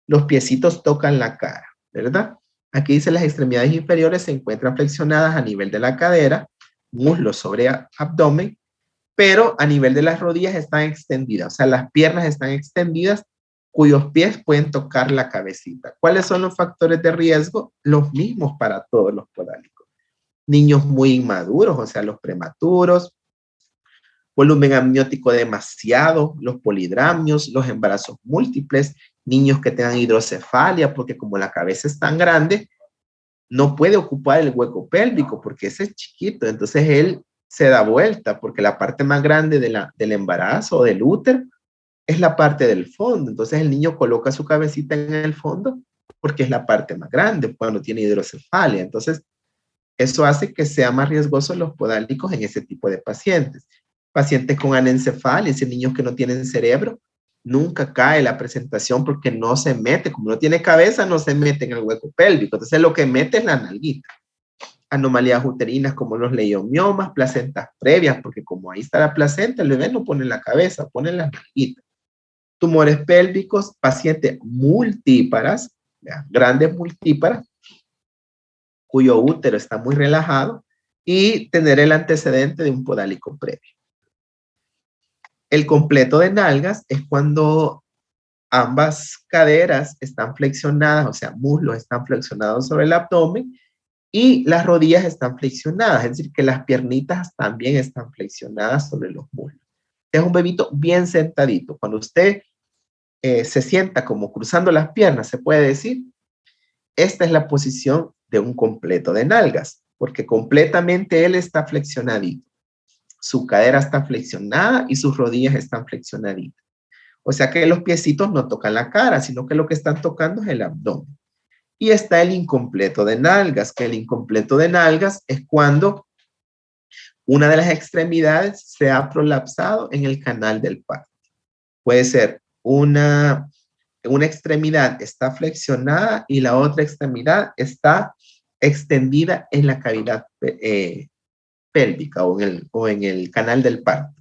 Speaker 1: los piecitos tocan la cara, ¿verdad? Aquí dice las extremidades inferiores se encuentran flexionadas a nivel de la cadera, muslos sobre abdomen, pero a nivel de las rodillas están extendidas, o sea, las piernas están extendidas, cuyos pies pueden tocar la cabecita. ¿Cuáles son los factores de riesgo? Los mismos para todos los podálicos. Niños muy inmaduros, o sea, los prematuros, volumen amniótico demasiado, los polidramios, los embarazos múltiples, niños que tengan hidrocefalia, porque como la cabeza es tan grande, no puede ocupar el hueco pélvico porque ese es chiquito, entonces él se da vuelta porque la parte más grande del embarazo o del útero es la parte del fondo. Entonces el niño coloca su cabecita en el fondo porque es la parte más grande cuando tiene hidrocefalia. Entonces, eso hace que sea más riesgoso los podálicos en ese tipo de pacientes. Pacientes con anencefalia, es decir, niños que no tienen cerebro, nunca cae la presentación porque no se mete, como no tiene cabeza, no se mete en el hueco pélvico. Entonces lo que mete es la nalguita. Anomalías uterinas como los leiomiomas, placentas previas, porque como ahí está la placenta, el bebé no pone la cabeza, pone las nalguitas. Tumores pélvicos, pacientes multíparas, grandes multíparas, cuyo útero está muy relajado, y tener el antecedente de un podálico previo. El completo de nalgas es cuando ambas caderas están flexionadas, o sea, muslos están flexionados sobre el abdomen y las rodillas están flexionadas, es decir, que las piernitas también están flexionadas sobre los muslos. Es un bebito bien sentadito. Cuando usted se sienta como cruzando las piernas, se puede decir, esta es la posición de un completo de nalgas, porque completamente él está flexionadito. Su cadera está flexionada y sus rodillas están flexionaditas. O sea que los piecitos no tocan la cara, sino que lo que están tocando es el abdomen. Y está el incompleto de nalgas, que el incompleto de nalgas es cuando una de las extremidades se ha prolapsado en el canal del parto. Puede ser una extremidad está flexionada y la otra extremidad está extendida en la cavidad pélvica o en el canal del parto,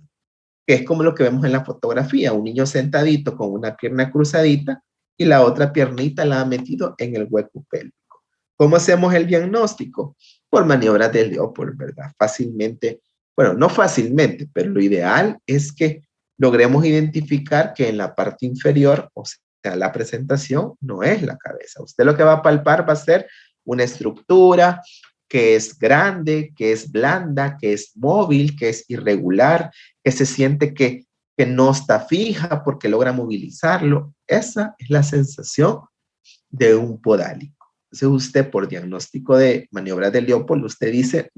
Speaker 1: que es como lo que vemos en la fotografía, un niño sentadito con una pierna cruzadita y la otra piernita la ha metido en el hueco pélvico. ¿Cómo hacemos el diagnóstico? Por maniobras de Leopold, ¿verdad? Fácilmente, bueno, no fácilmente, pero lo ideal es que logremos identificar que en la parte inferior, o sea, la presentación no es la cabeza. Usted lo que va a palpar va a ser una estructura que es grande, que es blanda, que es móvil, que es irregular, que se siente que no está fija porque logra movilizarlo. Esa es la sensación de un podálico. Entonces usted por diagnóstico de maniobras de Leopold, usted dice,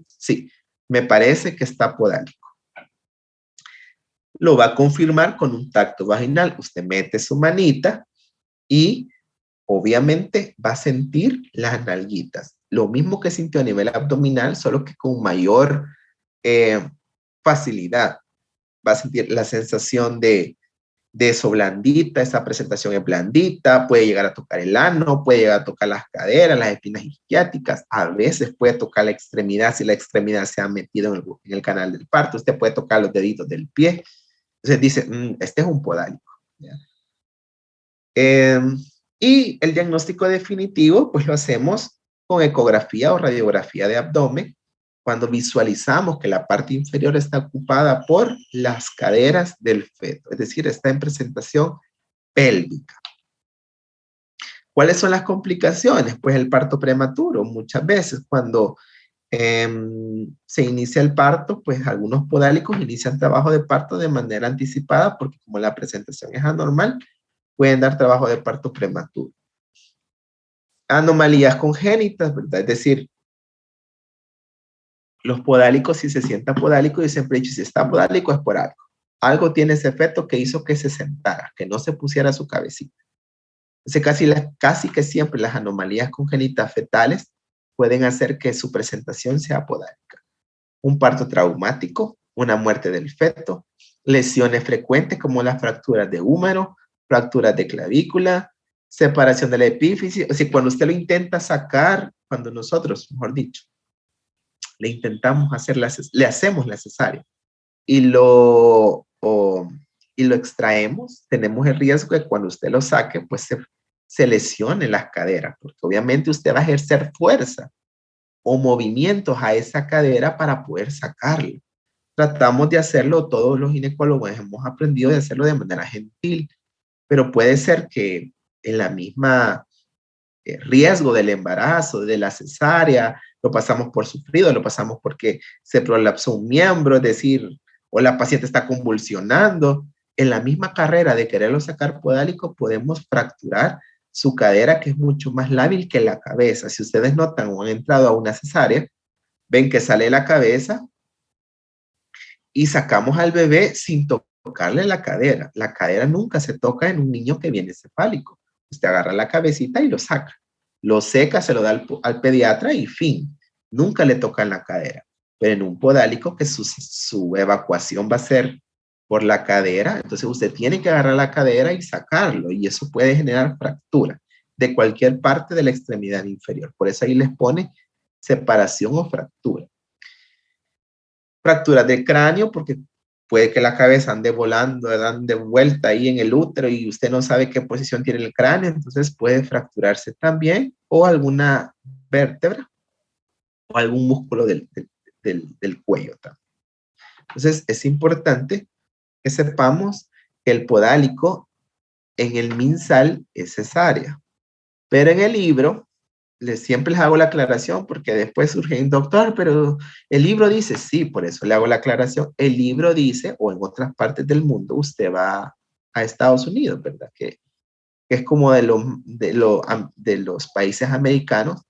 Speaker 1: sí, me parece que está podálico. Lo va a confirmar con un tacto vaginal. Usted mete su manita y obviamente va a sentir las nalguitas. Lo mismo que sintió a nivel abdominal, solo que con mayor facilidad. Va a sentir la sensación de eso blandita, esa presentación es blandita, puede llegar a tocar el ano, puede llegar a tocar las caderas, las espinas isquiáticas, a veces puede tocar la extremidad, si la extremidad se ha metido en el canal del parto, usted puede tocar los deditos del pie. Entonces dice, este es un podálico. Y el diagnóstico definitivo, pues lo hacemos con ecografía o radiografía de abdomen, cuando visualizamos que la parte inferior está ocupada por las caderas del feto, es decir, está en presentación pélvica. ¿Cuáles son las complicaciones? Pues el parto prematuro. Muchas veces cuando se inicia el parto, pues algunos podálicos inician trabajo de parto de manera anticipada porque como la presentación es anormal, pueden dar trabajo de parto prematuro. Anomalías congénitas, ¿verdad? Es decir, los podálicos, si se sienta podálico, yo siempre he dicho, si está podálico es por algo. Algo tiene ese efecto que hizo que se sentara, que no se pusiera su cabecita. Entonces, casi que siempre las anomalías congénitas fetales pueden hacer que su presentación sea podálica. Un parto traumático, una muerte del feto, lesiones frecuentes como las fracturas de húmero, fracturas de clavícula, separación de la epífisis. O sea, cuando usted lo intenta sacar, cuando nosotros, mejor dicho, le hacemos la cesárea y lo extraemos, tenemos el riesgo de que cuando usted lo saque, pues se lesione las caderas, porque obviamente usted va a ejercer fuerza o movimientos a esa cadera para poder sacarlo. Tratamos de hacerlo, todos los ginecólogos hemos aprendido de hacerlo de manera gentil, pero puede ser que en la misma riesgo del embarazo, de la cesárea, lo pasamos por sufrido, lo pasamos porque se prolapsó un miembro, es decir, o la paciente está convulsionando. En la misma carrera de quererlo sacar podálico, podemos fracturar su cadera, que es mucho más lábil que la cabeza. Si ustedes notan o han entrado a una cesárea, ven que sale la cabeza y sacamos al bebé sin tocar tocarle la cadera. La cadera nunca se toca en un niño que viene cefálico. Usted agarra la cabecita y lo saca. Lo seca, se lo da al pediatra y fin. Nunca le tocan la cadera. Pero en un podálico que su evacuación va a ser por la cadera, entonces usted tiene que agarrar la cadera y sacarlo y eso puede generar fractura de cualquier parte de la extremidad inferior. Por eso ahí les pone separación o fractura. Fracturas del cráneo porque puede que la cabeza ande volando, ande vuelta ahí en el útero y usted no sabe qué posición tiene el cráneo, entonces puede fracturarse también o alguna vértebra o algún músculo del cuello también. Entonces es importante que sepamos que el podálico en el MinSal es cesárea, pero en el libro siempre les hago la aclaración porque después surge un doctor, pero el libro dice, sí, por eso le hago la aclaración, el libro dice, o en otras partes del mundo, usted va a Estados Unidos, ¿verdad? Que es como de los países americanos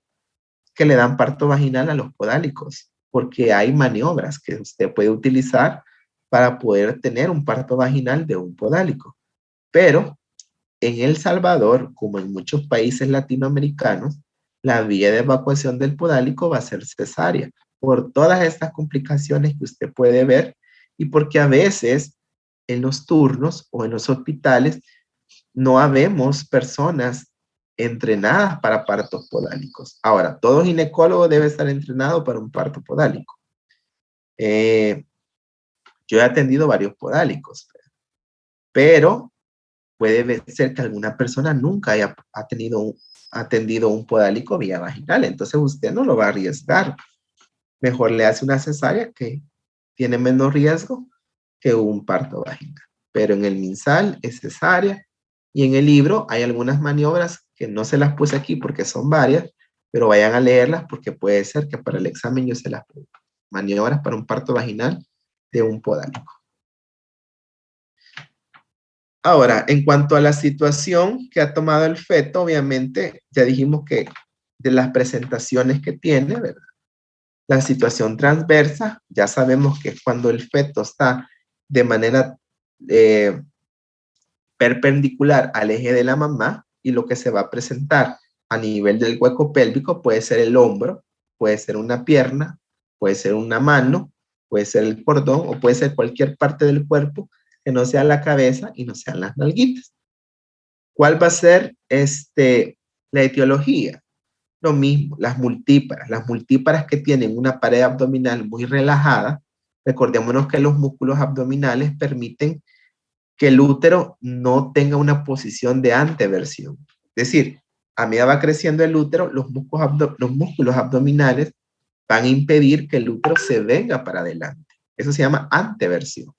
Speaker 1: que le dan parto vaginal a los podálicos, porque hay maniobras que usted puede utilizar para poder tener un parto vaginal de un podálico. Pero en El Salvador, como en muchos países latinoamericanos, la vía de evacuación del podálico va a ser cesárea, por todas estas complicaciones que usted puede ver y porque a veces en los turnos o en los hospitales no habemos personas entrenadas para partos podálicos. Ahora, todo ginecólogo debe estar entrenado para un parto podálico. Yo he atendido varios podálicos, pero puede ser que alguna persona nunca haya atendido un podálico vía vaginal, entonces usted no lo va a arriesgar. Mejor le hace una cesárea que tiene menos riesgo que un parto vaginal. Pero en el MinSal es cesárea y en el libro hay algunas maniobras que no se las puse aquí porque son varias, pero vayan a leerlas porque puede ser que para el examen yo se las ponga. Maniobras para un parto vaginal de un podálico. Ahora, en cuanto a la situación que ha tomado el feto, obviamente ya dijimos que de las presentaciones que tiene, ¿verdad? La situación transversa, ya sabemos que es cuando el feto está de manera perpendicular al eje de la mamá y lo que se va a presentar a nivel del hueco pélvico puede ser el hombro, puede ser una pierna, puede ser una mano, puede ser el cordón o puede ser cualquier parte del cuerpo que no sea la cabeza y no sean las nalguitas. ¿Cuál va a ser la etiología? Lo mismo, las multíparas que tienen una pared abdominal muy relajada, recordémonos que los músculos abdominales permiten que el útero no tenga una posición de anteversión. Es decir, a medida va creciendo el útero, los músculos abdominales van a impedir que el útero se venga para adelante. Eso se llama anteversión.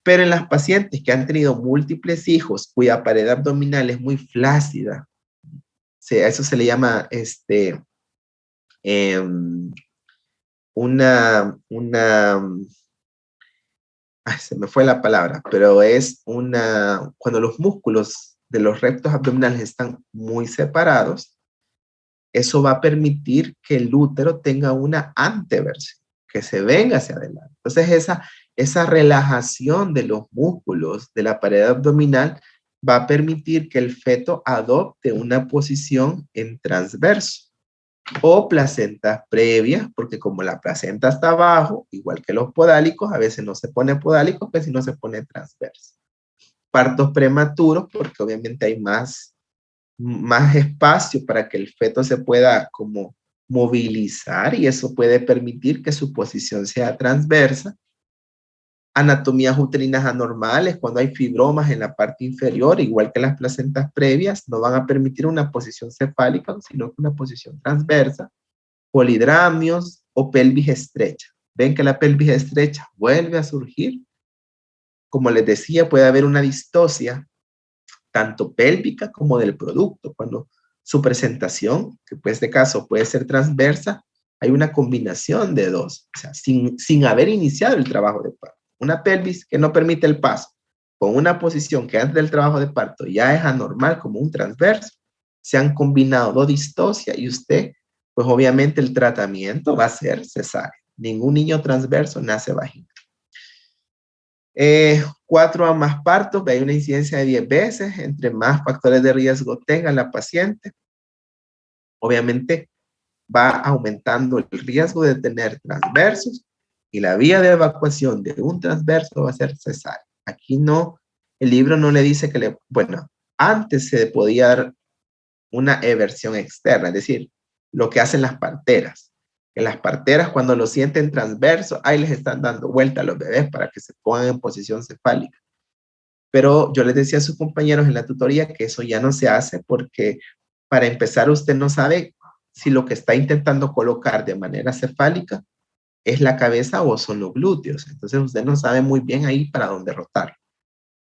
Speaker 1: Pero en las pacientes que han tenido múltiples hijos cuya pared abdominal es muy flácida, a eso se le llama se me fue la palabra, pero es cuando los músculos de los rectos abdominales están muy separados, eso va a permitir que el útero tenga una anteversión, que se venga hacia adelante. Entonces esa relajación de los músculos de la pared abdominal va a permitir que el feto adopte una posición en transverso o placentas previas, porque como la placenta está abajo, igual que los podálicos, a veces no se pone podálico, pues si no se pone transverso. Partos prematuros, porque obviamente hay más espacio para que el feto se pueda como movilizar y eso puede permitir que su posición sea transversa. Anatomías uterinas anormales, cuando hay fibromas en la parte inferior, igual que las placentas previas, no van a permitir una posición cefálica, sino una posición transversa. Polidramios o pelvis estrecha. Ven que la pelvis estrecha vuelve a surgir. Como les decía, puede haber una distosia tanto pélvica como del producto. Cuando su presentación, que en este caso puede ser transversa, hay una combinación de dos, o sea, sin haber iniciado el trabajo de parto. Una pelvis que no permite el paso, con una posición que antes del trabajo de parto ya es anormal como un transverso, se han combinado dos distosias y usted, pues obviamente el tratamiento va a ser cesárea. Ningún niño transverso nace vaginal. 4 a más partos, hay una incidencia de 10 veces. Entre más factores de riesgo tenga la paciente, obviamente va aumentando el riesgo de tener transversos y la vía de evacuación de un transverso va a ser cesárea. Aquí no, el libro no le dice que bueno, antes se podía dar una eversión externa, es decir, lo que hacen las parteras. En las parteras, cuando lo sienten transverso, ahí les están dando vuelta a los bebés para que se pongan en posición cefálica. Pero yo les decía a sus compañeros en la tutoría que eso ya no se hace porque para empezar usted no sabe si lo que está intentando colocar de manera cefálica es la cabeza o son los glúteos. Entonces usted no sabe muy bien ahí para dónde rotar.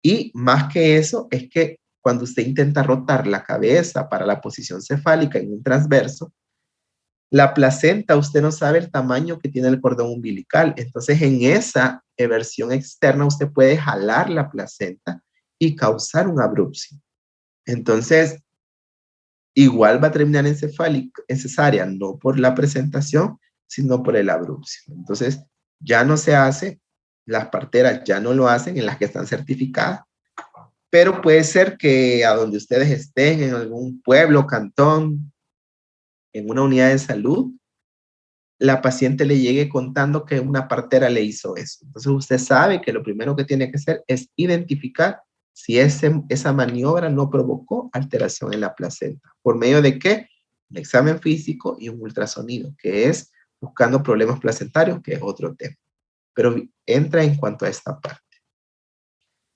Speaker 1: Y más que eso es que cuando usted intenta rotar la cabeza para la posición cefálica en un transverso, la placenta, usted no sabe el tamaño que tiene el cordón umbilical. Entonces, en esa eversión externa, usted puede jalar la placenta y causar un abrupcio. Entonces, igual va a terminar en cesárea, no por la presentación, sino por el abrupcio. Entonces, ya no se hace, las parteras ya no lo hacen en las que están certificadas, pero puede ser que a donde ustedes estén, en algún pueblo, cantón, en una unidad de salud, la paciente le llegue contando que una partera le hizo eso. Entonces usted sabe que lo primero que tiene que hacer es identificar si esa maniobra no provocó alteración en la placenta. ¿Por medio de qué? Un examen físico y un ultrasonido, que es buscando problemas placentarios, que es otro tema. Pero entra en cuanto a esta parte.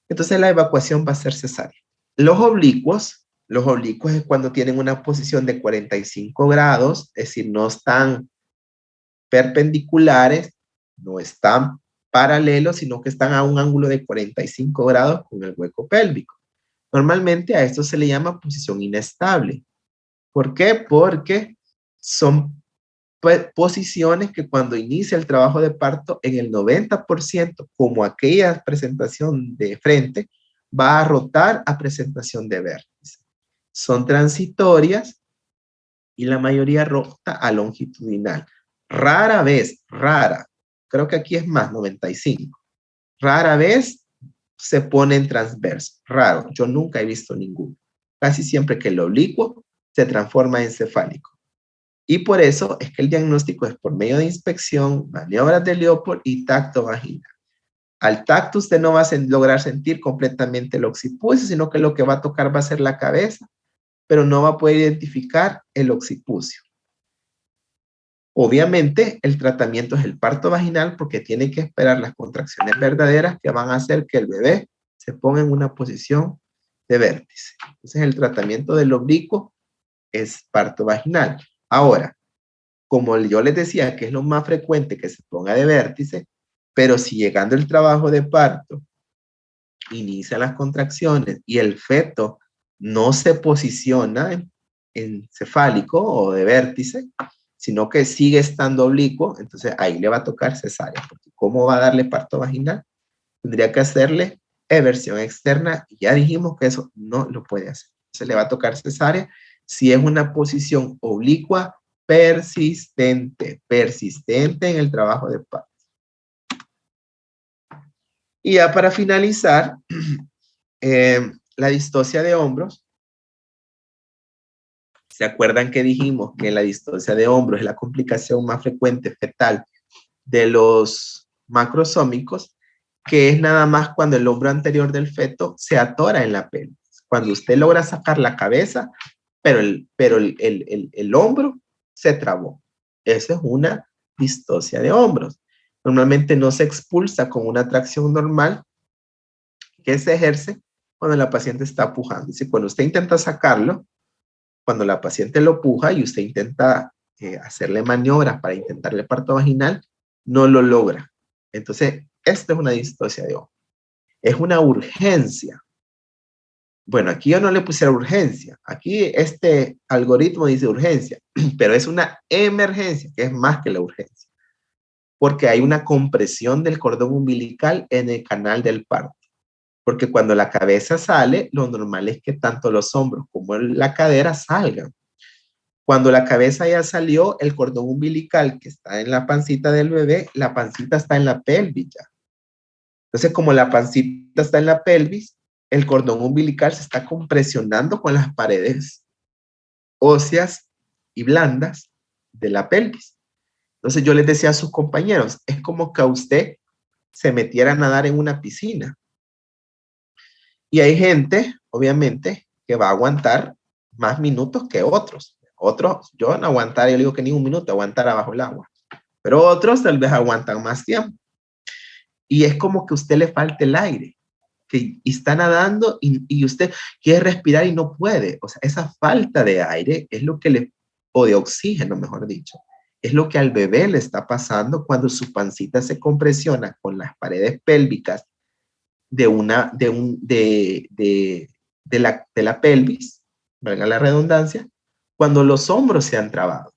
Speaker 1: Entonces la evacuación va a ser cesárea. Los oblicuos es cuando tienen una posición de 45 grados, es decir, no están perpendiculares, no están paralelos, sino que están a un ángulo de 45 grados con el hueco pélvico. Normalmente a esto se le llama posición inestable. ¿Por qué? Porque son posiciones que cuando inicia el trabajo de parto, en el 90%, como aquella presentación de frente, va a rotar a presentación de vértice. Son transitorias y la mayoría rota a longitudinal. Rara vez, creo que aquí es más, 95. Rara vez se pone en transverso, raro, yo nunca he visto ninguno. Casi siempre que el oblicuo se transforma en cefálico. Y por eso es que el diagnóstico es por medio de inspección, maniobras de Leopold y tacto vaginal. Al tacto usted no va a lograr sentir completamente el occipucio, sino que lo que va a tocar va a ser la cabeza, pero no va a poder identificar el occipucio. Obviamente, el tratamiento es el parto vaginal porque tiene que esperar las contracciones verdaderas que van a hacer que el bebé se ponga en una posición de vértice. Entonces, el tratamiento del oblicuo es parto vaginal. Ahora, como yo les decía que es lo más frecuente que se ponga de vértice, pero si llegando el trabajo de parto inician las contracciones y el feto no se posiciona en cefálico o de vértice, sino que sigue estando oblicuo, entonces ahí le va a tocar cesárea, porque ¿cómo va a darle parto vaginal? Tendría que hacerle eversión externa, y ya dijimos que eso no lo puede hacer. Se le va a tocar cesárea si es una posición oblicua persistente en el trabajo de parto. Y ya para finalizar, la distocia de hombros. ¿Se acuerdan que dijimos que la distocia de hombros es la complicación más frecuente fetal de los macrosómicos, que es nada más cuando el hombro anterior del feto se atora en la pelvis? Cuando usted logra sacar la cabeza, pero el hombro se trabó. Esa es una distocia de hombros. Normalmente no se expulsa con una tracción normal que se ejerce cuando la paciente está pujando. Dice, cuando usted intenta sacarlo, cuando la paciente lo puja y usted intenta hacerle maniobras para intentarle parto vaginal, no lo logra. Entonces, esto es una distocia de hombro. Es una urgencia. Bueno, aquí yo no le puse urgencia. Aquí este algoritmo dice urgencia, pero es una emergencia, que es más que la urgencia, porque hay una compresión del cordón umbilical en el canal del parto. Porque cuando la cabeza sale, lo normal es que tanto los hombros como la cadera salgan. Cuando la cabeza ya salió, el cordón umbilical que está en la pancita del bebé, la pancita está en la pelvis ya. Entonces, como la pancita está en la pelvis, el cordón umbilical se está compresionando con las paredes óseas y blandas de la pelvis. Entonces, yo les decía a sus compañeros, es como que a usted se metiera a nadar en una piscina. Y hay gente, obviamente, que va a aguantar más minutos que otros. Otros, yo no aguantar, yo digo que ni un minuto, aguantar abajo el agua. Pero otros tal vez aguantan más tiempo. Y es como que a usted le falte el aire, que está nadando y usted quiere respirar y no puede. O sea, esa falta de aire es lo que le, o de oxígeno, mejor dicho, es lo que al bebé le está pasando cuando su pancita se compresiona con las paredes pélvicas de la pelvis, valga la redundancia, cuando los hombros se han trabado.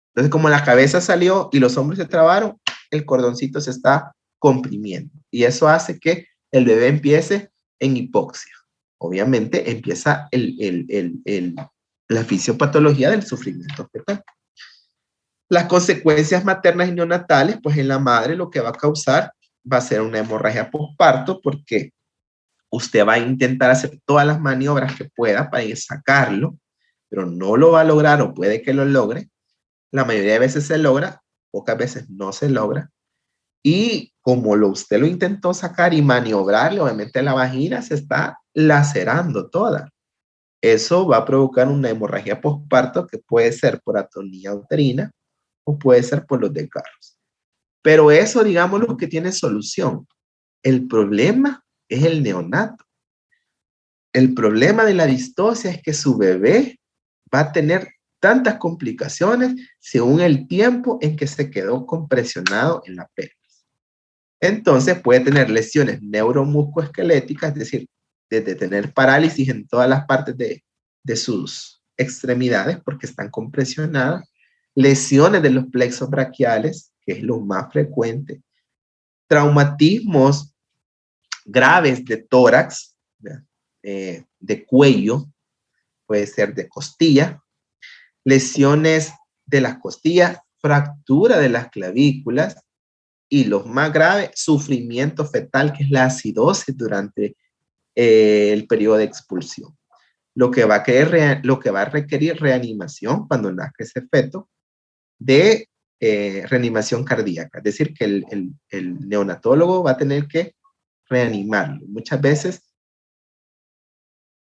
Speaker 1: Entonces, como la cabeza salió y los hombros se trabaron, el cordoncito se está comprimiendo. Y eso hace que el bebé empiece en hipoxia. Obviamente empieza la fisiopatología del sufrimiento fetal. Las consecuencias maternas y neonatales, pues en la madre lo que va a causar va a ser una hemorragia postparto porque usted va a intentar hacer todas las maniobras que pueda para ir sacarlo, pero no lo va a lograr o puede que lo logre. La mayoría de veces se logra, pocas veces no se logra. Y como usted lo intentó sacar y maniobrarle, obviamente la vagina se está lacerando toda. Eso va a provocar una hemorragia postparto que puede ser por atonía uterina o puede ser por los desgarros. Pero eso, digamos, lo que tiene solución. El problema es el neonato. El problema de la distocia es que su bebé va a tener tantas complicaciones según el tiempo en que se quedó compresionado en la pelvis. Entonces puede tener lesiones neuromusculoesqueléticas, es decir, desde tener parálisis en todas las partes de sus extremidades porque están compresionadas, lesiones de los plexos braquiales, que es lo más frecuente, traumatismos graves de tórax, de cuello, puede ser de costilla, lesiones de las costillas, fractura de las clavículas y los más graves, sufrimiento fetal, que es la acidosis durante el periodo de expulsión. Lo que va a requerir reanimación cuando nazca ese feto de reanimación cardíaca. Es decir, que el neonatólogo va a tener que reanimarlo. Muchas veces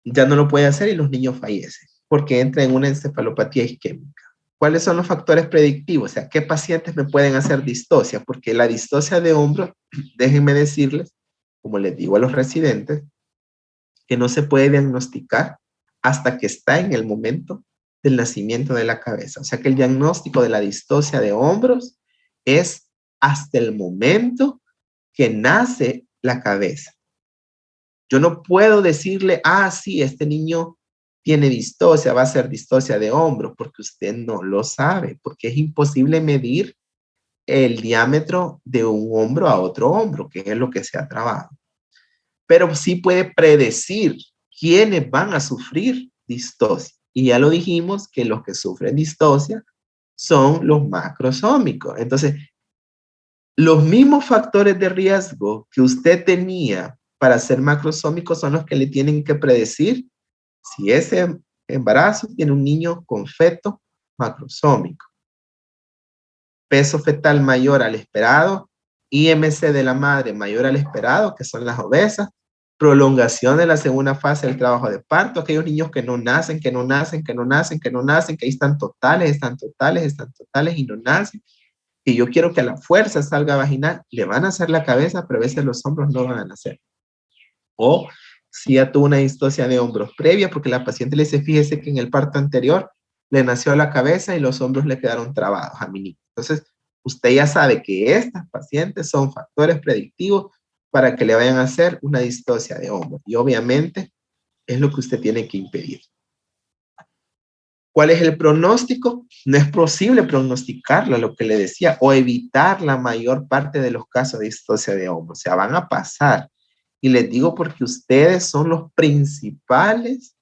Speaker 1: ya no lo puede hacer y los niños fallecen porque entra en una encefalopatía isquémica. ¿Cuáles son los factores predictivos? O sea, ¿qué pacientes me pueden hacer distocia? Porque la distocia de hombro, déjenme decirles, como les digo a los residentes, que no se puede diagnosticar hasta que está en el momento del nacimiento de la cabeza. O sea que el diagnóstico de la distocia de hombros es hasta el momento que nace la cabeza. Yo no puedo decirle, sí, este niño tiene distocia, va a ser distocia de hombros, porque usted no lo sabe, porque es imposible medir el diámetro de un hombro a otro hombro, que es lo que se ha trabajado. Pero sí puede predecir quiénes van a sufrir distocia. Y ya lo dijimos que los que sufren distocia son los macrosómicos. Entonces, los mismos factores de riesgo que usted tenía para ser macrosómico son los que le tienen que predecir si ese embarazo tiene un niño con feto macrosómico. Peso fetal mayor al esperado, IMC de la madre mayor al esperado, que son las obesas, prolongación de la segunda fase del trabajo de parto, aquellos niños que no nacen, que ahí están totales y no nacen. Y yo quiero que a la fuerza salga vaginal, le van a hacer la cabeza, pero a veces los hombros no van a nacer. O si ya tuvo una distocia de hombros previa, porque la paciente le dice, fíjese que en el parto anterior le nació la cabeza y los hombros le quedaron trabados a mi niño. Entonces, usted ya sabe que estas pacientes son factores predictivos para que le vayan a hacer una distocia de hombros. Y obviamente es lo que usted tiene que impedir. ¿Cuál es el pronóstico? No es posible pronosticarlo, lo que le decía, o evitar la mayor parte de los casos de distocia de hombros. O sea, van a pasar. Y les digo porque ustedes son los principales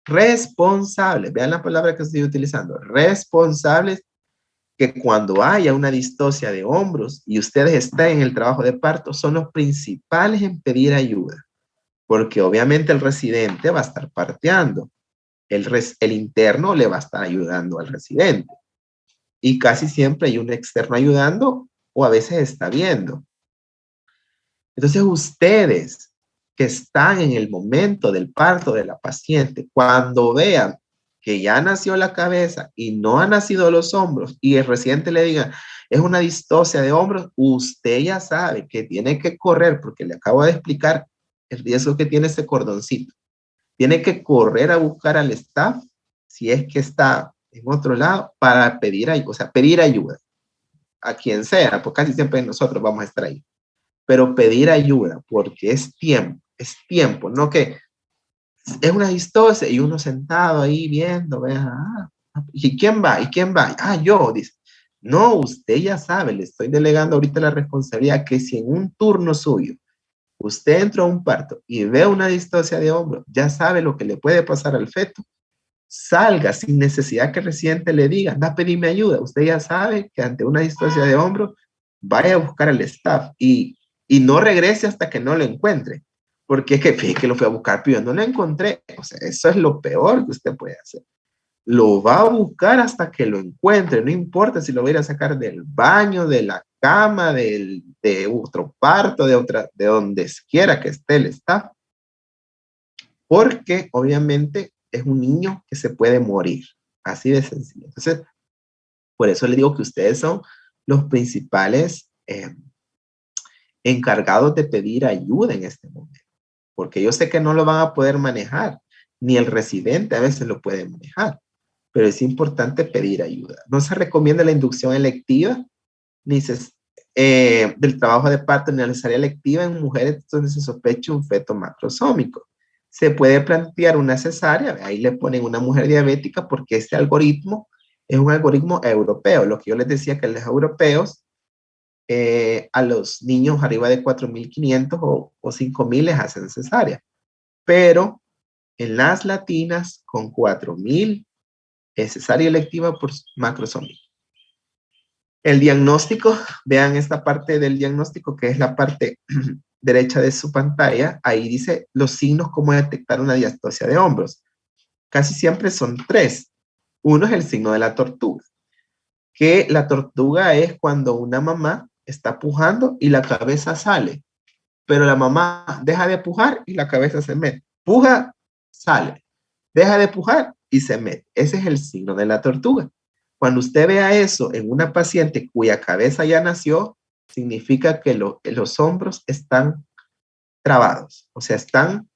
Speaker 1: responsables. Vean la palabra que estoy utilizando. Responsables que cuando haya una distocia de hombros y ustedes estén en el trabajo de parto, son los principales en pedir ayuda, porque obviamente el residente va a estar parteando, el interno le va a estar ayudando al residente, y casi siempre hay un externo ayudando o a veces está viendo. Entonces ustedes que están en el momento del parto de la paciente, cuando vean que ya nació la cabeza y no han nacido los hombros y el residente le diga, es una distocia de hombros, usted ya sabe que tiene que correr, porque le acabo de explicar el riesgo que tiene ese cordoncito. Tiene que correr a buscar al staff, si es que está en otro lado, para pedir ayuda, o sea, pedir ayuda a quien sea, porque casi siempre nosotros vamos a estar ahí. Pero pedir ayuda, porque es tiempo, no que es una distosia y uno sentado ahí viendo, vea, ¿y quién va? ¿Y quién va? Ah, yo, dice. No, usted ya sabe, le estoy delegando ahorita la responsabilidad que si en un turno suyo usted entra a un parto y ve una distosia de hombro, ya sabe lo que le puede pasar al feto, salga sin necesidad que el residente le diga, anda a pedirme ayuda. Usted ya sabe que ante una distosia de hombro, vaya a buscar al staff y no regrese hasta que no lo encuentre. Porque es que, fíjate que lo fui a buscar, pero yo no lo encontré. O sea, eso es lo peor que usted puede hacer. Lo va a buscar hasta que lo encuentre. No importa si lo va a ir a sacar del baño, de la cama, de otro parto, de donde quiera que esté el staff. Porque obviamente es un niño que se puede morir. Así de sencillo. Entonces, por eso le digo que ustedes son los principales encargados de pedir ayuda en este momento. Porque yo sé que no lo van a poder manejar, ni el residente a veces lo puede manejar, pero es importante pedir ayuda. No se recomienda la inducción electiva, ni del trabajo de parto, ni la cesárea electiva en mujeres donde se sospecha un feto macrosómico. Se puede plantear una cesárea, ahí le ponen una mujer diabética porque este algoritmo es un algoritmo europeo. Lo que yo les decía que los europeos a los niños arriba de 4.500 o 5.000 les hacen cesárea. Pero en las latinas con 4.000 es cesárea electiva por macrosomía. El diagnóstico, vean esta parte del diagnóstico que es la parte derecha de su pantalla. Ahí dice los signos cómo detectar una diastosia de hombros. Casi siempre son 3. Uno es el signo de la tortuga, que la tortuga es cuando una mamá está pujando y la cabeza sale, pero la mamá deja de pujar y la cabeza se mete. Puja, sale. Deja de pujar y se mete. Ese es el signo de la tortuga. Cuando usted vea eso en una paciente cuya cabeza ya nació, significa que los hombros están trabados, o sea, están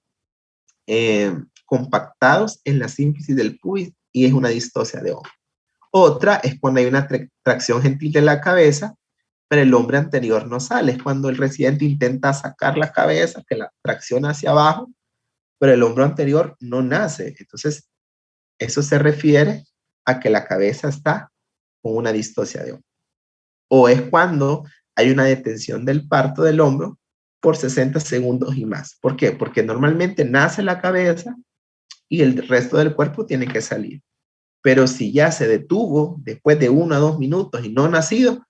Speaker 1: compactados en la sínfisis del pubis y es una distosia de hombro. Otra es cuando hay una tracción gentil de la cabeza, pero el hombro anterior no sale. Es cuando el residente intenta sacar la cabeza, que la tracciona hacia abajo, pero el hombro anterior no nace. Entonces, eso se refiere a que la cabeza está con una distosia de hombro. O es cuando hay una detención del parto del hombro por 60 segundos y más. ¿Por qué? Porque normalmente nace la cabeza y el resto del cuerpo tiene que salir. Pero si ya se detuvo después de 1 a 2 minutos y no ha nacido,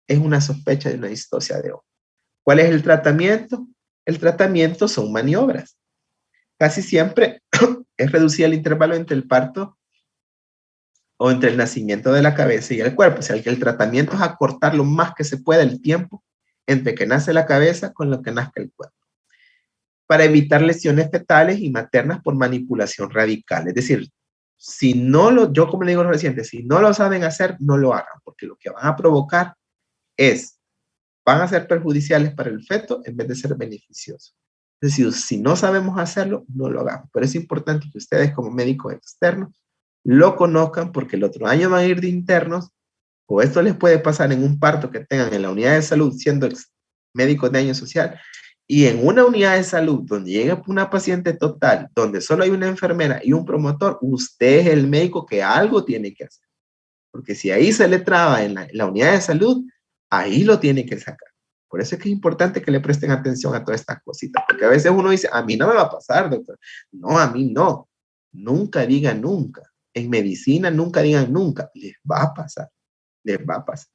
Speaker 1: es una sospecha de una distosia de hombro. ¿Cuál es el tratamiento? El tratamiento son maniobras. Casi siempre es reducir el intervalo entre el parto o entre el nacimiento de la cabeza y el cuerpo. O sea, que el tratamiento es acortar lo más que se pueda el tiempo entre que nace la cabeza con lo que nazca el cuerpo, para evitar lesiones fetales y maternas por manipulación radical. Es decir, si no yo como le digo a los residentes, si no lo saben hacer, no lo hagan, porque lo que van a provocar van a ser perjudiciales para el feto en vez de ser beneficiosos. Es decir, si no sabemos hacerlo, no lo hagamos. Pero es importante que ustedes como médicos externos lo conozcan porque el otro año van a ir de internos o esto les puede pasar en un parto que tengan en la unidad de salud siendo médicos de año social y en una unidad de salud donde llega una paciente total, donde solo hay una enfermera y un promotor, usted es el médico que algo tiene que hacer. Porque si ahí se le traba en la unidad de salud, ahí lo tiene que sacar. Por eso es que es importante que le presten atención a todas estas cositas, porque a veces uno dice, a mí no me va a pasar, doctor. No, a mí no. Nunca diga nunca. En medicina nunca digan nunca. Les va a pasar. les va a pasar.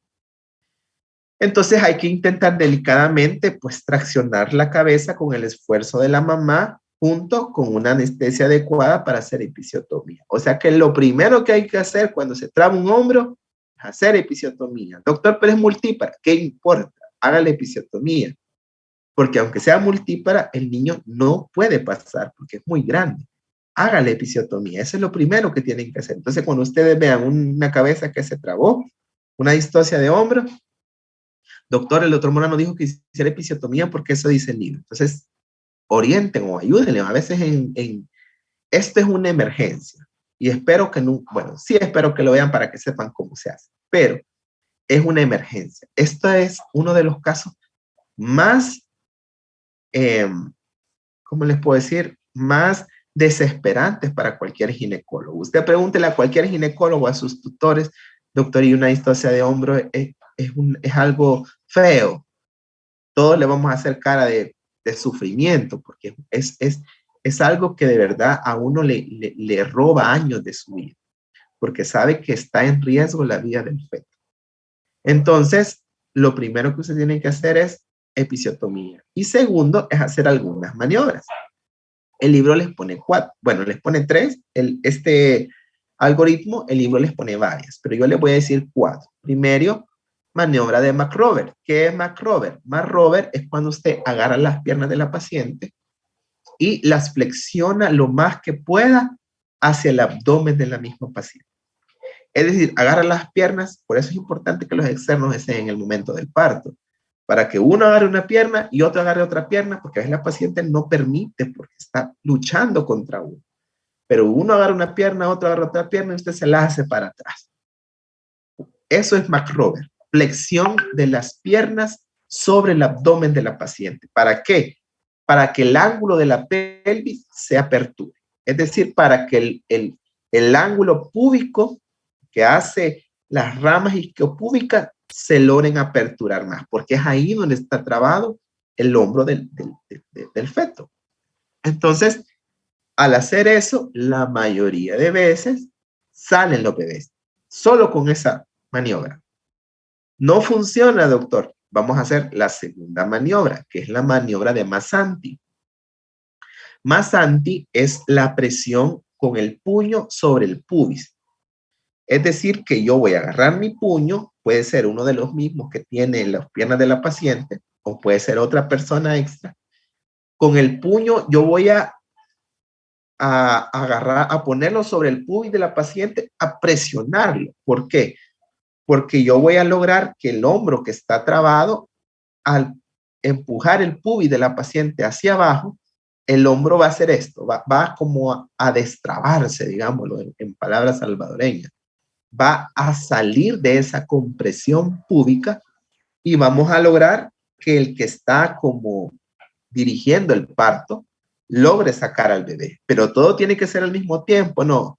Speaker 1: Entonces hay que intentar delicadamente pues traccionar la cabeza con el esfuerzo de la mamá junto con una anestesia adecuada para hacer episiotomía. O sea que lo primero que hay que hacer cuando se traba un hombro es hacer episiotomía. Doctor, pero es multípara, ¿qué importa? Haga la episiotomía. Porque aunque sea multípara, el niño no puede pasar porque es muy grande. Haga la episiotomía, eso es lo primero que tienen que hacer. Entonces cuando ustedes vean una cabeza que se trabó, una distocia de hombro, doctor, el doctor Morano dijo que hiciera episiotomía porque eso dice el libro. Entonces, orienten o ayúdenle. A veces esto es una emergencia. Y espero que no, bueno, sí espero que lo vean para que sepan cómo se hace. Pero es una emergencia. Esto es uno de los casos más, ¿cómo les puedo decir? Más desesperantes para cualquier ginecólogo. Usted pregúntele a cualquier ginecólogo, a sus tutores, doctor, y una distocia de hombro es algo feo. Todos le vamos a hacer cara de sufrimiento, porque es algo que de verdad a uno le roba años de su vida, porque sabe que está en riesgo la vida del feto. Entonces, lo primero que usted tiene que hacer es episiotomía. Y segundo, es hacer algunas maniobras. El libro les pone 4, bueno, les pone 3, este algoritmo, el libro les pone varias, pero yo les voy a decir 4. Primero, maniobra de McRoberts. ¿Qué es McRoberts? McRoberts es cuando usted agarra las piernas de la paciente y las flexiona lo más que pueda hacia el abdomen de la misma paciente. Es decir, agarra las piernas, por eso es importante que los externos estén en el momento del parto, para que uno agarre una pierna y otro agarre otra pierna, porque a veces la paciente no permite porque está luchando contra uno. Pero uno agarra una pierna, otro agarra otra pierna y usted se la hace para atrás. Eso es McRoberts, flexión de las piernas sobre el abdomen de la paciente. ¿Para qué? Para que el ángulo de la pelvis se aperture. Es decir, para que el ángulo púbico que hace las ramas isquiopúbicas se logren aperturar más, porque es ahí donde está trabado el hombro del feto. Entonces, al hacer eso, la mayoría de veces salen los bebés, solo con esa maniobra. No funciona, doctor. Vamos a hacer la segunda maniobra, que es la maniobra de Masanti. Masanti es la presión con el puño sobre el pubis. Es decir, que yo voy a agarrar mi puño, puede ser uno de los mismos que tiene las piernas de la paciente, o puede ser otra persona extra. Con el puño yo voy a agarrar, a ponerlo sobre el pubis de la paciente, a presionarlo. ¿Por qué? Porque yo voy a lograr que el hombro que está trabado, al empujar el pubis de la paciente hacia abajo, el hombro va a hacer esto, va como a destrabarse, digámoslo en palabras salvadoreñas. Va a salir de esa compresión púbica y vamos a lograr que el que está como dirigiendo el parto logre sacar al bebé. Pero todo tiene que ser al mismo tiempo, no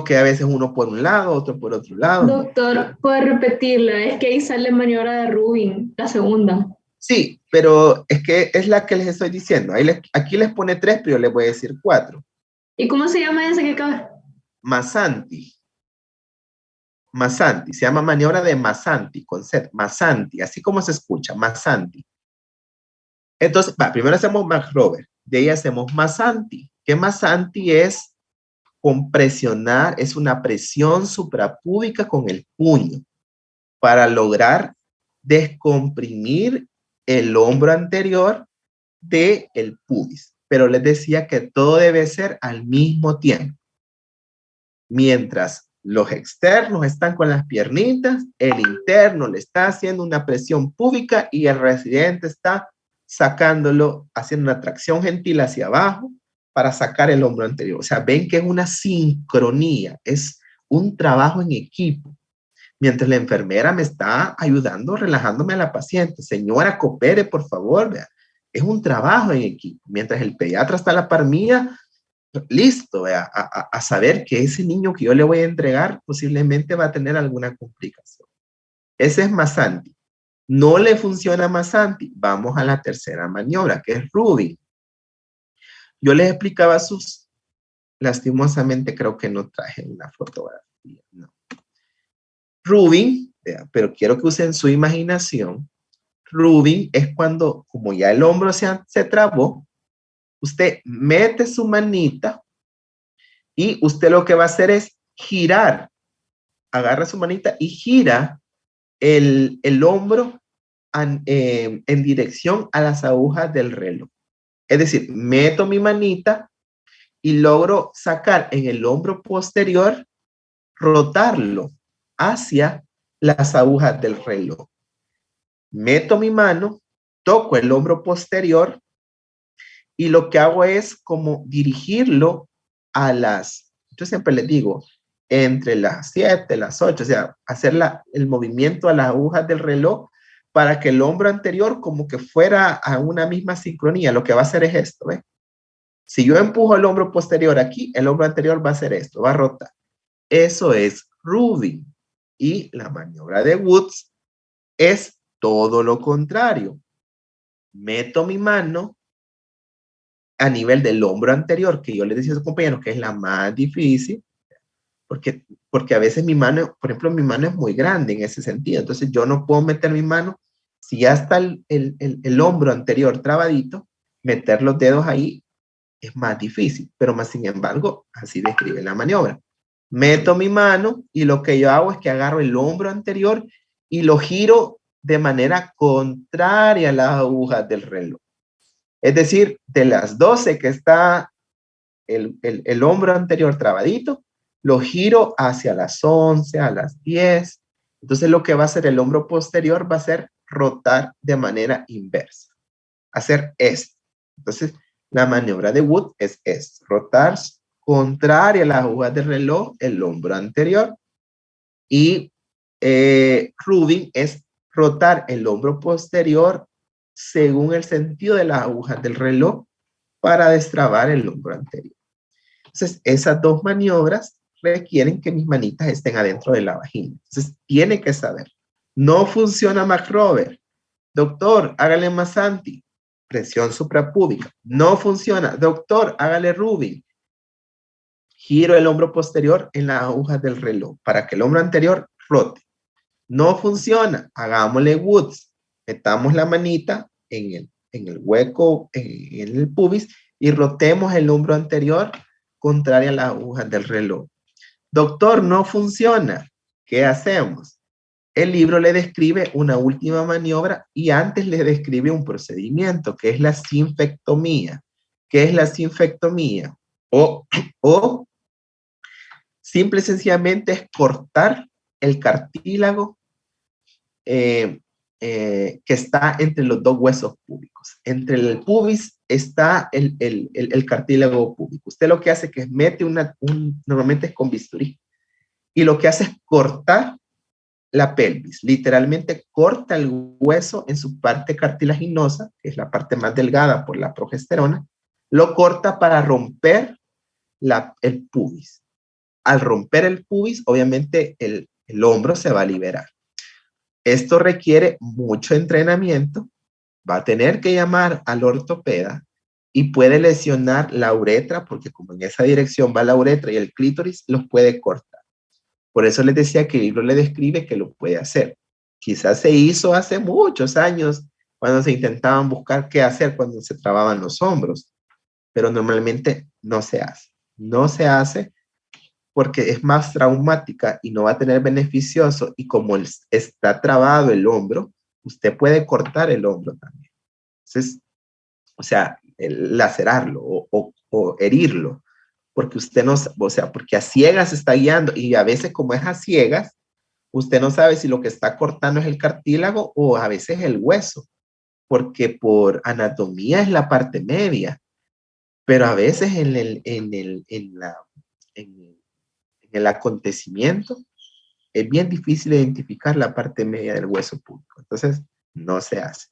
Speaker 1: que a veces uno por un lado, otro por otro lado.
Speaker 2: Doctor, ¿puede repetirla? Es que ahí sale maniobra de Rubin, la segunda.
Speaker 1: Sí, pero es que es la que les estoy diciendo. Aquí les pone 3, pero yo les voy a decir 4.
Speaker 2: ¿Y cómo se llama ese que acaba?
Speaker 1: Masanti. Masanti, se llama maniobra de Masanti, con Z, Masanti, así como se escucha, Masanti. Entonces, primero hacemos McRoberts, de ahí hacemos Masanti. ¿Qué Masanti es? Compresionar, es una presión suprapúbica con el puño para lograr descomprimir el hombro anterior del pubis. Pero les decía que todo debe ser al mismo tiempo. Mientras los externos están con las piernitas, el interno le está haciendo una presión púbica y el residente está sacándolo, haciendo una tracción gentil hacia abajo para sacar el hombro anterior. O sea, ven que es una sincronía, es un trabajo en equipo. Mientras la enfermera me está ayudando, relajándome a la paciente. Señora, coopere, por favor, vea. Es un trabajo en equipo. Mientras el pediatra está a la par mía, listo, a saber que ese niño que yo le voy a entregar posiblemente va a tener alguna complicación. Ese es Masanti. No le funciona Masanti. Vamos a la tercera maniobra, que es Rubin. Yo les explicaba lastimosamente creo que no traje una fotografía. No. Rubin pero quiero que usen su imaginación. Rubbing es cuando, como ya el hombro se trabó, usted mete su manita y usted lo que va a hacer es girar. Agarra su manita y gira el hombro en dirección a las agujas del reloj. Es decir, meto mi manita y logro sacar en el hombro posterior, rotarlo hacia las agujas del reloj. Meto mi mano, toco el hombro posterior y lo que hago es como dirigirlo a yo siempre les digo, entre las 7, las 8, o sea, hacer el movimiento a las agujas del reloj para que el hombro anterior como que fuera a una misma sincronía. Lo que va a hacer es esto, ¿ves? Si yo empujo el hombro posterior aquí, el hombro anterior va a hacer esto, va a rotar. Eso es Rubbing. Y la maniobra de Woods es todo lo contrario. Meto mi mano a nivel del hombro anterior, que yo les decía a sus compañeros que es la más difícil, porque a veces mi mano, por ejemplo, mi mano es muy grande en ese sentido, entonces yo no puedo meter mi mano, si ya está el hombro anterior trabadito, meter los dedos ahí es más difícil, pero más sin embargo, así describe la maniobra. Meto mi mano y lo que yo hago es que agarro el hombro anterior y lo giro de manera contraria a las agujas del reloj. Es decir, de las 12 que está el hombro anterior trabadito, lo giro hacia las 11, a las 10. Entonces lo que va a hacer el hombro posterior va a ser rotar de manera inversa. Hacer esto. Entonces la maniobra de Wood es rotar contraria a las agujas del reloj, el hombro anterior. Y Rubbing es rotar el hombro posterior según el sentido de las agujas del reloj para destrabar el hombro anterior. Entonces, esas dos maniobras requieren que mis manitas estén adentro de la vagina. Entonces, tiene que saber. No funciona McRoberts. Doctor, hágale Masanti. Presión suprapúbica. No funciona. Doctor, hágale Rubbing. Giro el hombro posterior en las agujas del reloj para que el hombro anterior rote. No funciona. Hagámosle Woods. Metamos la manita en el hueco, en el pubis y rotemos el hombro anterior contraria a las agujas del reloj. Doctor, no funciona. ¿Qué hacemos? El libro le describe una última maniobra y antes le describe un procedimiento que es la sinfectomía. ¿Qué es la sinfectomía? O simple y sencillamente es cortar el cartílago que está entre los dos huesos púbicos. Entre el pubis está el cartílago púbico. Usted lo que hace que es mete normalmente es con bisturí, y lo que hace es cortar la pelvis, literalmente corta el hueso en su parte cartilaginosa, que es la parte más delgada por la progesterona, lo corta para romper el pubis. Al romper el pubis, obviamente el hombro se va a liberar. Esto requiere mucho entrenamiento, va a tener que llamar al ortopeda y puede lesionar la uretra, porque como en esa dirección va la uretra y el clítoris, los puede cortar. Por eso les decía que el libro le describe que lo puede hacer. Quizás se hizo hace muchos años cuando se intentaban buscar qué hacer cuando se trababan los hombros, pero normalmente no se hace. No se hace porque es más traumática y no va a tener beneficioso, y como está trabado el hombro, usted puede cortar el hombro también. Entonces, o sea, lacerarlo o herirlo, porque usted no, o sea, porque a ciegas está guiando, y a veces como es a ciegas, usted no sabe si lo que está cortando es el cartílago o a veces el hueso, porque por anatomía es la parte media, pero a veces en el acontecimiento es bien difícil identificar la parte media del hueso púbico. Entonces, no se hace.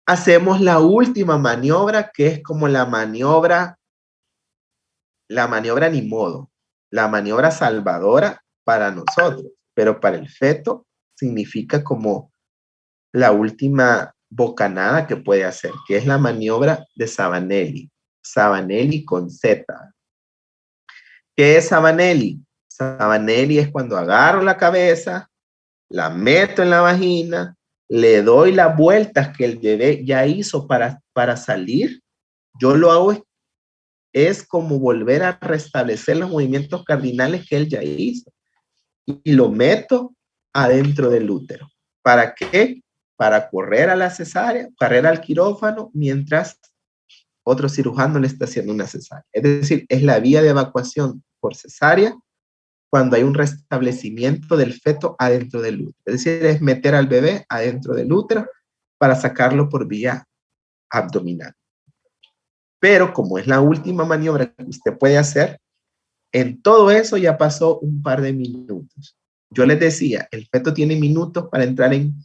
Speaker 1: Hacemos la última maniobra, que es como la maniobra ni modo, la maniobra salvadora para nosotros, pero para el feto significa como la última bocanada que puede hacer, que es la maniobra de Sabanelli. Sabanelli con Z. ¿Qué es Sabanelli? Sabanelli es cuando agarro la cabeza, la meto en la vagina, le doy las vueltas que el bebé ya hizo para salir. Yo lo hago es como volver a restablecer los movimientos cardinales que él ya hizo. Y lo meto adentro del útero. ¿Para qué? Para correr a la cesárea, correr al quirófano, mientras otro cirujano le está haciendo una cesárea. Es decir, es la vía de evacuación por cesárea cuando hay un restablecimiento del feto adentro del útero. Es decir, es meter al bebé adentro del útero para sacarlo por vía abdominal. Pero como es la última maniobra que usted puede hacer, en todo eso ya pasó un par de minutos. Yo les decía, el feto tiene minutos para entrar en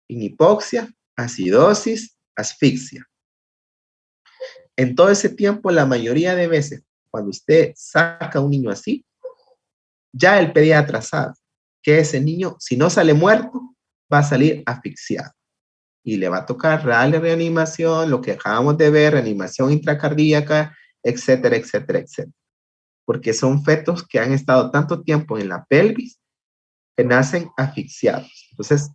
Speaker 1: hipoxia, acidosis, asfixia. En todo ese tiempo, la mayoría de veces, cuando usted saca a un niño así, ya el pediatra sabe que ese niño, si no sale muerto, va a salir asfixiado. Y le va a tocar darle reanimación, lo que acabamos de ver, reanimación intracardíaca, etcétera, etcétera, etcétera. Porque son fetos que han estado tanto tiempo en la pelvis que nacen asfixiados. Entonces,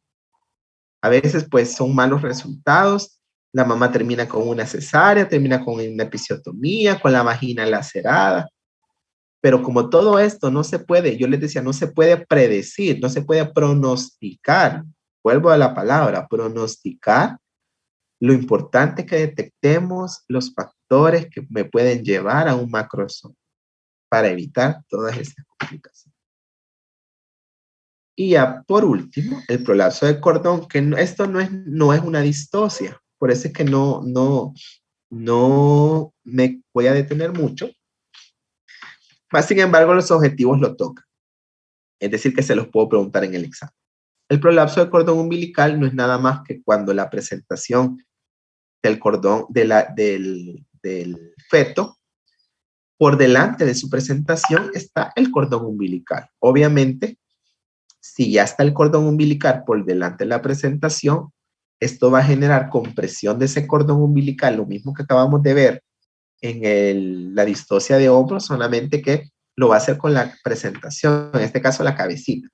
Speaker 1: a veces pues son malos resultados. La mamá termina con una cesárea, termina con una episiotomía, con la vagina lacerada. Pero como todo esto no se puede, yo les decía, no se puede predecir, no se puede pronosticar. Vuelvo a la palabra, pronosticar. Lo importante es que detectemos los factores que me pueden llevar a un macrosoma para evitar todas esas complicaciones. Y ya por último, el prolapso de cordón, que esto no es una distosia, por eso es que no me voy a detener mucho. Más sin embargo, los objetivos lo tocan. Es decir, que se los puedo preguntar en el examen. El prolapso de cordón umbilical no es nada más que cuando la presentación del cordón del feto, por delante de su presentación está el cordón umbilical. Obviamente, si ya está el cordón umbilical por delante de la presentación, esto va a generar compresión de ese cordón umbilical, lo mismo que acabamos de ver en la distosia de hombro, solamente que lo va a hacer con la presentación, en este caso la cabecita.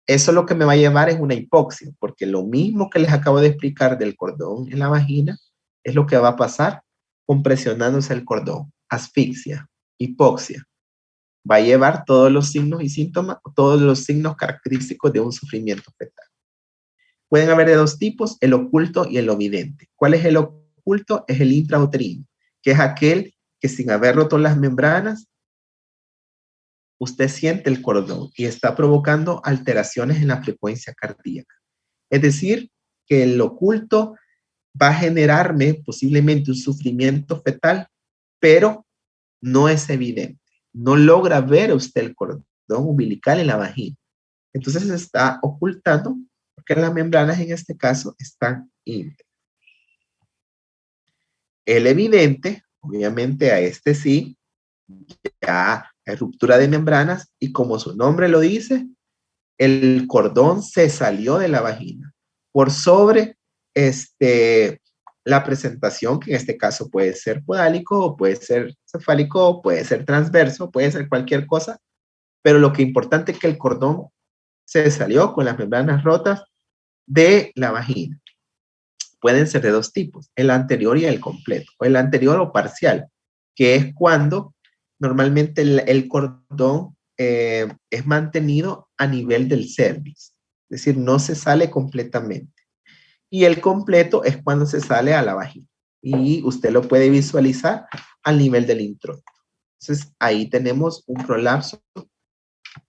Speaker 1: Eso lo que me va a llevar es una hipoxia, porque lo mismo que les acabo de explicar del cordón en la vagina, es lo que va a pasar compresionándose el cordón. Asfixia, hipoxia. Va a llevar todos los signos y síntomas, todos los signos característicos de un sufrimiento fetal. Pueden haber de dos tipos, el oculto y el evidente. ¿Cuál es el oculto? Es el intrauterino, que es aquel que sin haber roto las membranas, usted siente el cordón y está provocando alteraciones en la frecuencia cardíaca. Es decir, que el oculto va a generarme posiblemente un sufrimiento fetal, pero no es evidente. No logra ver usted el cordón umbilical en la vagina. Entonces se está ocultando porque las membranas en este caso están íntegras. El evidente, obviamente a este sí, ya hay ruptura de membranas y como su nombre lo dice, el cordón se salió de la vagina por sobre la presentación, que en este caso puede ser podálico, o puede ser cefálico, puede ser transverso, puede ser cualquier cosa, pero lo que es importante es que el cordón se salió con las membranas rotas de la vagina. Pueden ser de dos tipos, el anterior y el completo, o el anterior o parcial, que es cuando normalmente el cordón es mantenido a nivel del cervix, es decir, no se sale completamente. Y el completo es cuando se sale a la vagina. Y usted lo puede visualizar al nivel del introito. Entonces, ahí tenemos un prolapso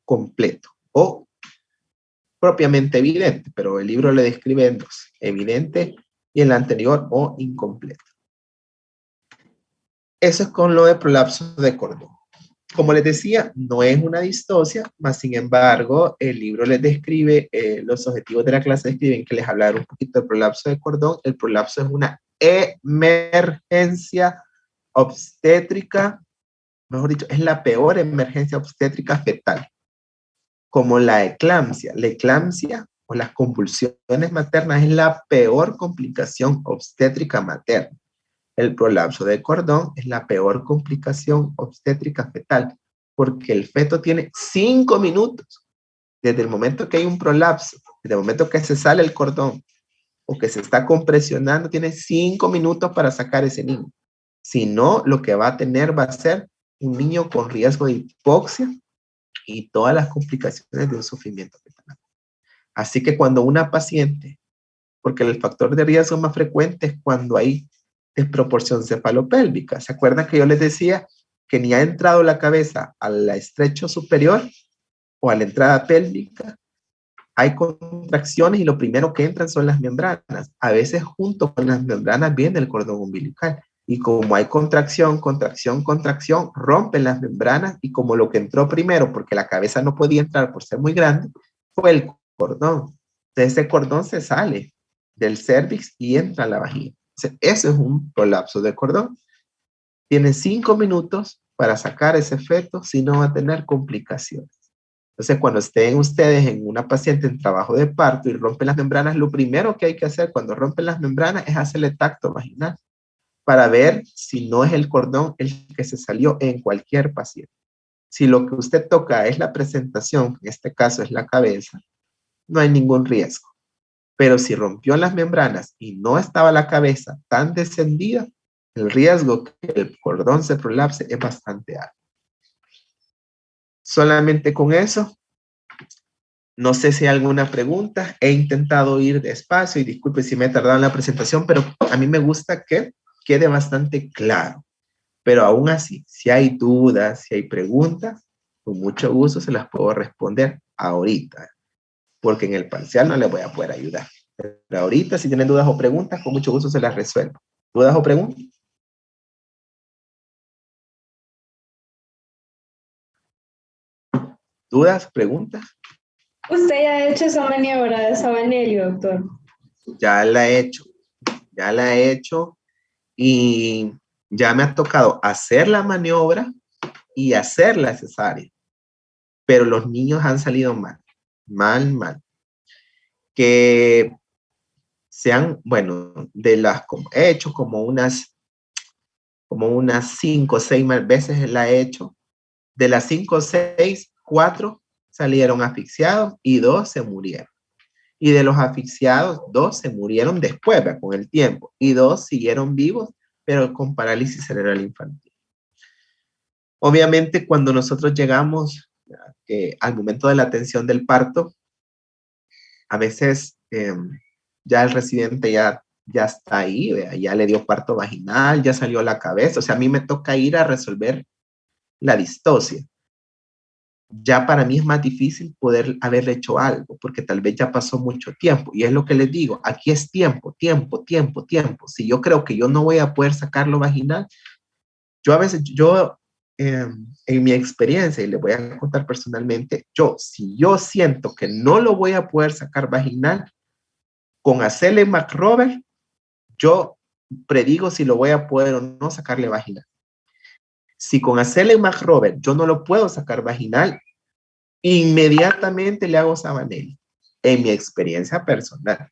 Speaker 1: completo o propiamente evidente, pero el libro le describe en dos, evidente y el anterior o incompleto. Eso es con lo de prolapso de cordón. Como les decía, no es una distosia, mas sin embargo, el libro les describe, los objetivos de la clase describen que les hablaré un poquito del prolapso de cordón. El prolapso es una emergencia obstétrica, mejor dicho, es la peor emergencia obstétrica fetal, como la eclampsia. La eclampsia o las convulsiones maternas es la peor complicación obstétrica materna. El prolapso de cordón es la peor complicación obstétrica fetal porque el feto tiene 5 minutos desde el momento que hay un prolapso, desde el momento que se sale el cordón o que se está compresionando, tiene 5 minutos para sacar ese niño. Si no, lo que va a tener va a ser un niño con riesgo de hipoxia y todas las complicaciones de un sufrimiento fetal. Así que cuando una paciente, porque el factor de riesgo más frecuente es cuando hay desproporción cefalopélvica. ¿Se acuerdan que yo les decía que ni ha entrado la cabeza al estrecho superior o a la entrada pélvica? Hay contracciones y lo primero que entran son las membranas. A veces junto con las membranas viene el cordón umbilical. Y como hay contracción, contracción, contracción, rompen las membranas y como lo que entró primero, porque la cabeza no podía entrar por ser muy grande, fue el cordón. Entonces ese cordón se sale del cérvix y entra a la vagina. Entonces, eso es un prolapso de cordón. Tiene 5 minutos para sacar ese feto si no va a tener complicaciones. Entonces, cuando estén ustedes en una paciente en trabajo de parto y rompen las membranas, lo primero que hay que hacer cuando rompen las membranas es hacerle tacto vaginal para ver si no es el cordón el que se salió en cualquier paciente. Si lo que usted toca es la presentación, en este caso es la cabeza, no hay ningún riesgo. Pero si rompió las membranas y no estaba la cabeza tan descendida, el riesgo que el cordón se prolapse es bastante alto. Solamente con eso, no sé si hay alguna pregunta. He intentado ir despacio y disculpe si me he tardado en la presentación, pero a mí me gusta que quede bastante claro. Pero aún así, si hay dudas, si hay preguntas, con mucho gusto se las puedo responder ahorita, porque en el parcial no les voy a poder ayudar. Pero ahorita, si tienen dudas o preguntas, con mucho gusto se las resuelvo. ¿Dudas o preguntas? ¿Dudas? ¿Preguntas?
Speaker 2: Usted ya ha hecho esa maniobra de Sabanelli, doctor.
Speaker 1: Ya la he hecho. Ya la he hecho y ya me ha tocado hacer la maniobra y hacer la cesárea. Pero los niños han salido mal. Mal. Que sean, bueno, de las he hecho como unas 5 o 6 veces la he hecho. De las 5 o 6, 4 salieron asfixiados y 2 se murieron. Y de los asfixiados, 2 se murieron después, con el tiempo, y 2 siguieron vivos, pero con parálisis cerebral infantil. Obviamente, cuando nosotros llegamos al momento de la atención del parto, a veces ya el residente ya está ahí, ya le dio parto vaginal, ya salió la cabeza, o sea, a mí me toca ir a resolver la distocia. Ya para mí es más difícil poder haber hecho algo, porque tal vez ya pasó mucho tiempo. Y es lo que les digo, aquí es tiempo. Si yo creo que yo no voy a poder sacarlo vaginal, yo a veces, en mi experiencia, y les voy a contar personalmente, si yo siento que no lo voy a poder sacar vaginal, con hacerle McRoberts, yo predigo si lo voy a poder o no sacarle vaginal. Si con hacerle McRoberts yo no lo puedo sacar vaginal, inmediatamente le hago Sabanelli, en mi experiencia personal.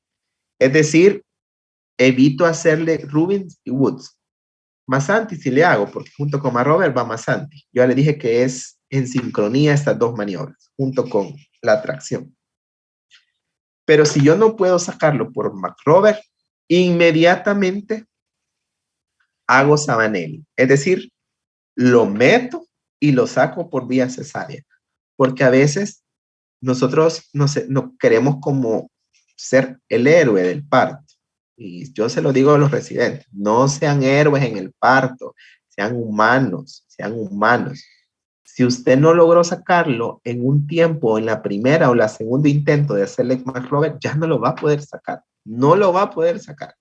Speaker 1: Es decir, evito hacerle Rubens y Woods. Masanti sí le hago, porque junto con McRoberts va Masanti. Yo le dije que es en sincronía estas dos maniobras, junto con la tracción. Pero si yo no puedo sacarlo por McRoberts, inmediatamente hago Sabanelli. Es decir, lo meto y lo saco por vía cesárea. Porque a veces nosotros no queremos como ser el héroe del parto. Y yo se lo digo a los residentes, no sean héroes en el parto, sean humanos. Si usted no logró sacarlo en un tiempo, en la primera o la segunda intento de hacerle McRoberts, ya no lo va a poder sacar. No lo va a poder sacar.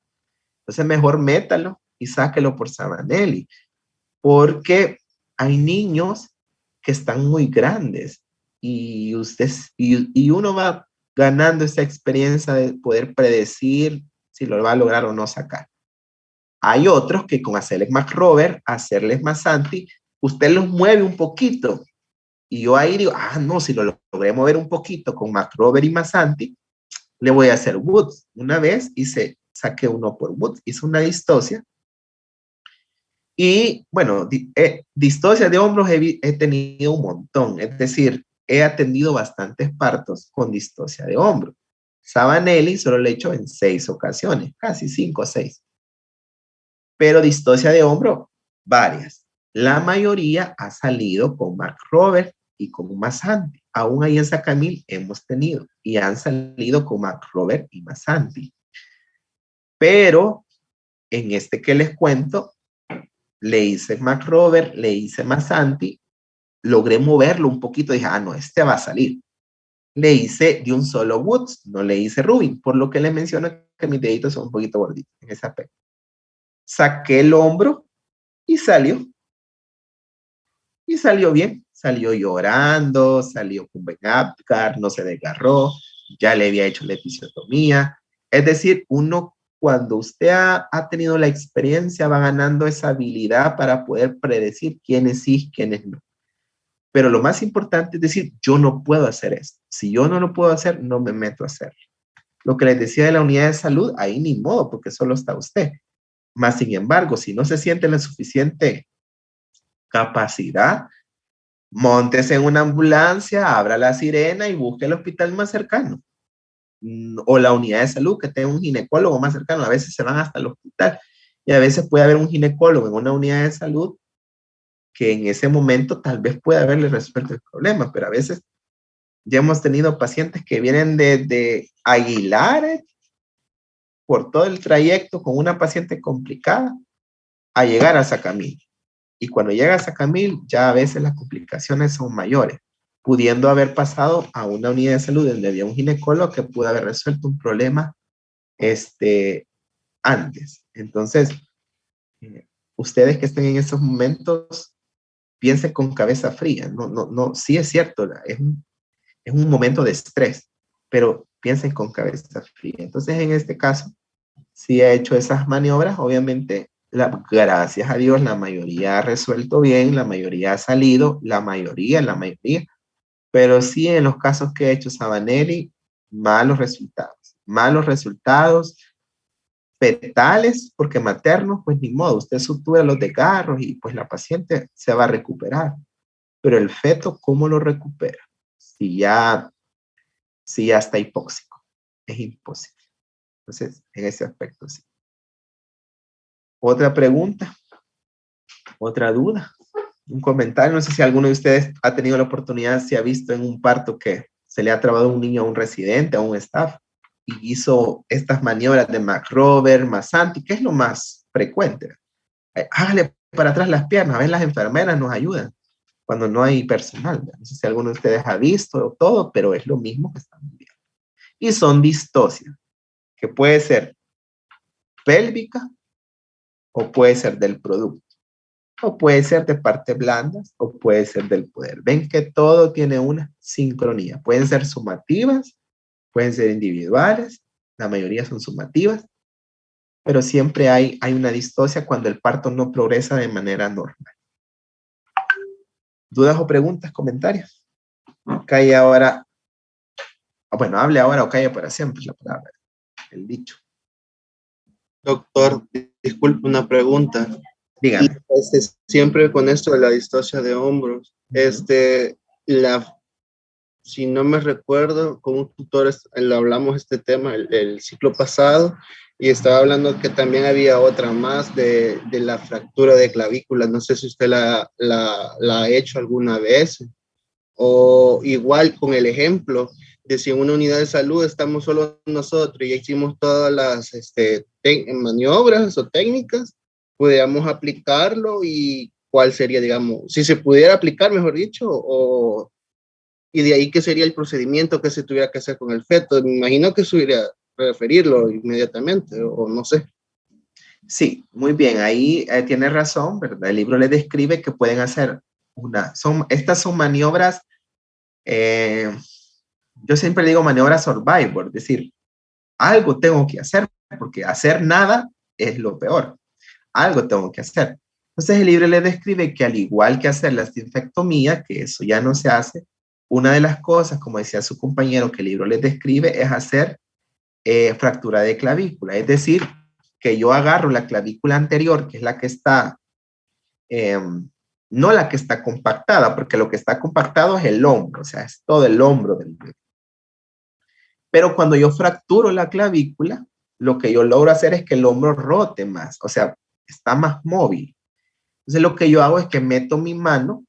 Speaker 1: Entonces mejor métalo y sáquelo por Sabanelli. Porque hay niños que están muy grandes y uno va ganando esa experiencia de poder predecir si lo va a lograr o no sacar. Hay otros que con hacerles McRoberts, hacerles Masanti, usted los mueve un poquito. Y yo ahí digo, no, si lo logré mover un poquito con McRoberts y Masanti, le voy a hacer Woods. Una vez saqué uno por Woods, hice una distocia. Y bueno, distosia de hombros he tenido un montón. Es decir, he atendido bastantes partos con distocia de hombro. Sabanelli solo lo he hecho en 6 ocasiones, casi 5 o 6. Pero distocia de hombro, varias. La mayoría ha salido con Mark Robert y con Masanti. Aún ahí en Sacamil hemos tenido y han salido con Mark Robert y Masanti. Pero en este que les cuento, le hice Mark Robert, le hice Masanti, logré moverlo un poquito, dije, no, este va a salir. Le hice de un solo Woods, no le hice Rubin, por lo que les menciono que mis deditos son un poquito gorditos en ese aspecto. Saqué el hombro y salió. Y salió bien, salió llorando, salió con buen Apgar, no se desgarró, ya le había hecho la episiotomía. Es decir, uno cuando usted ha tenido la experiencia va ganando esa habilidad para poder predecir quiénes sí, quiénes no. Pero lo más importante es decir, yo no puedo hacer esto. Si yo no lo puedo hacer, no me meto a hacerlo. Lo que les decía de la unidad de salud, ahí ni modo, porque solo está usted. Más sin embargo, si no se siente la suficiente capacidad, móntese en una ambulancia, abra la sirena y busque el hospital más cercano. O la unidad de salud que tenga un ginecólogo más cercano. A veces se van hasta el hospital y a veces puede haber un ginecólogo en una unidad de salud que en ese momento tal vez pueda haberle resuelto el problema, pero a veces ya hemos tenido pacientes que vienen de Aguilar por todo el trayecto con una paciente complicada a llegar a Sacamil. Y cuando llega a Sacamil, ya a veces las complicaciones son mayores, pudiendo haber pasado a una unidad de salud donde había un ginecólogo que pudo haber resuelto un problema antes. Entonces, ustedes que estén en estos momentos, piensen con cabeza fría. No, sí es cierto, es un momento de estrés, pero piensen con cabeza fría. Entonces, en este caso, sí he hecho esas maniobras, obviamente, gracias a Dios, la mayoría ha resuelto bien, la mayoría ha salido, la mayoría, pero sí en los casos que he hecho Sabanelli, malos resultados fetales, porque maternos, pues ni modo, usted sutura los desgarros y pues la paciente se va a recuperar, pero el feto, ¿cómo lo recupera? Si ya está hipóxico, es imposible. Entonces, en ese aspecto sí. Otra pregunta, otra duda, un comentario. No sé si alguno de ustedes ha tenido la oportunidad, si ha visto en un parto que se le ha trabado un niño a un residente, a un staff, y hizo estas maniobras de McRoberts, Masanti, que es lo más frecuente. Hágale para atrás las piernas, a ver, las enfermeras nos ayudan cuando no hay personal. No sé si alguno de ustedes ha visto todo, pero es lo mismo que estamos viendo. Y son distocias, que puede ser pélvica, o puede ser del producto, o puede ser de partes blandas, o puede ser del poder. Ven que todo tiene una sincronía. Pueden ser sumativas, pueden ser individuales, la mayoría son sumativas, pero siempre hay una distocia cuando el parto no progresa de manera normal. ¿Dudas o preguntas, comentarios? Calle ahora, bueno, hable ahora o calle para siempre, la palabra, el dicho.
Speaker 3: Doctor, disculpe una pregunta.
Speaker 1: Dígame.
Speaker 3: Siempre con esto de la distocia de hombros, si no me recuerdo, con un tutor hablamos este tema el ciclo pasado y estaba hablando que también había otra más de la fractura de clavícula. No sé si usted la ha hecho alguna vez, o igual con el ejemplo de si en una unidad de salud estamos solo nosotros y ya hicimos todas las maniobras o técnicas, podríamos aplicarlo, y cuál sería, digamos, si se pudiera aplicar, mejor dicho, y de ahí qué sería el procedimiento que se tuviera que hacer con el feto. Me imagino que subiría referirlo inmediatamente, o no sé.
Speaker 1: Sí, muy bien, ahí tiene razón, ¿verdad? El libro le describe que pueden hacer estas son maniobras, yo siempre digo maniobras survivor, es decir, algo tengo que hacer, porque hacer nada es lo peor, algo tengo que hacer. Entonces el libro le describe que al igual que hacer la esfinxectomía, que eso ya no se hace, una de las cosas, como decía su compañero, que el libro les describe, es hacer fractura de clavícula, es decir, que yo agarro la clavícula anterior, que es la que está no la que está compactada, porque lo que está compactado es el hombro, o sea, es todo el hombro del bebé. Pero cuando yo fracturo la clavícula, lo que yo logro hacer es que el hombro rote más, o sea, está más móvil. Entonces lo que yo hago es que meto mi mano,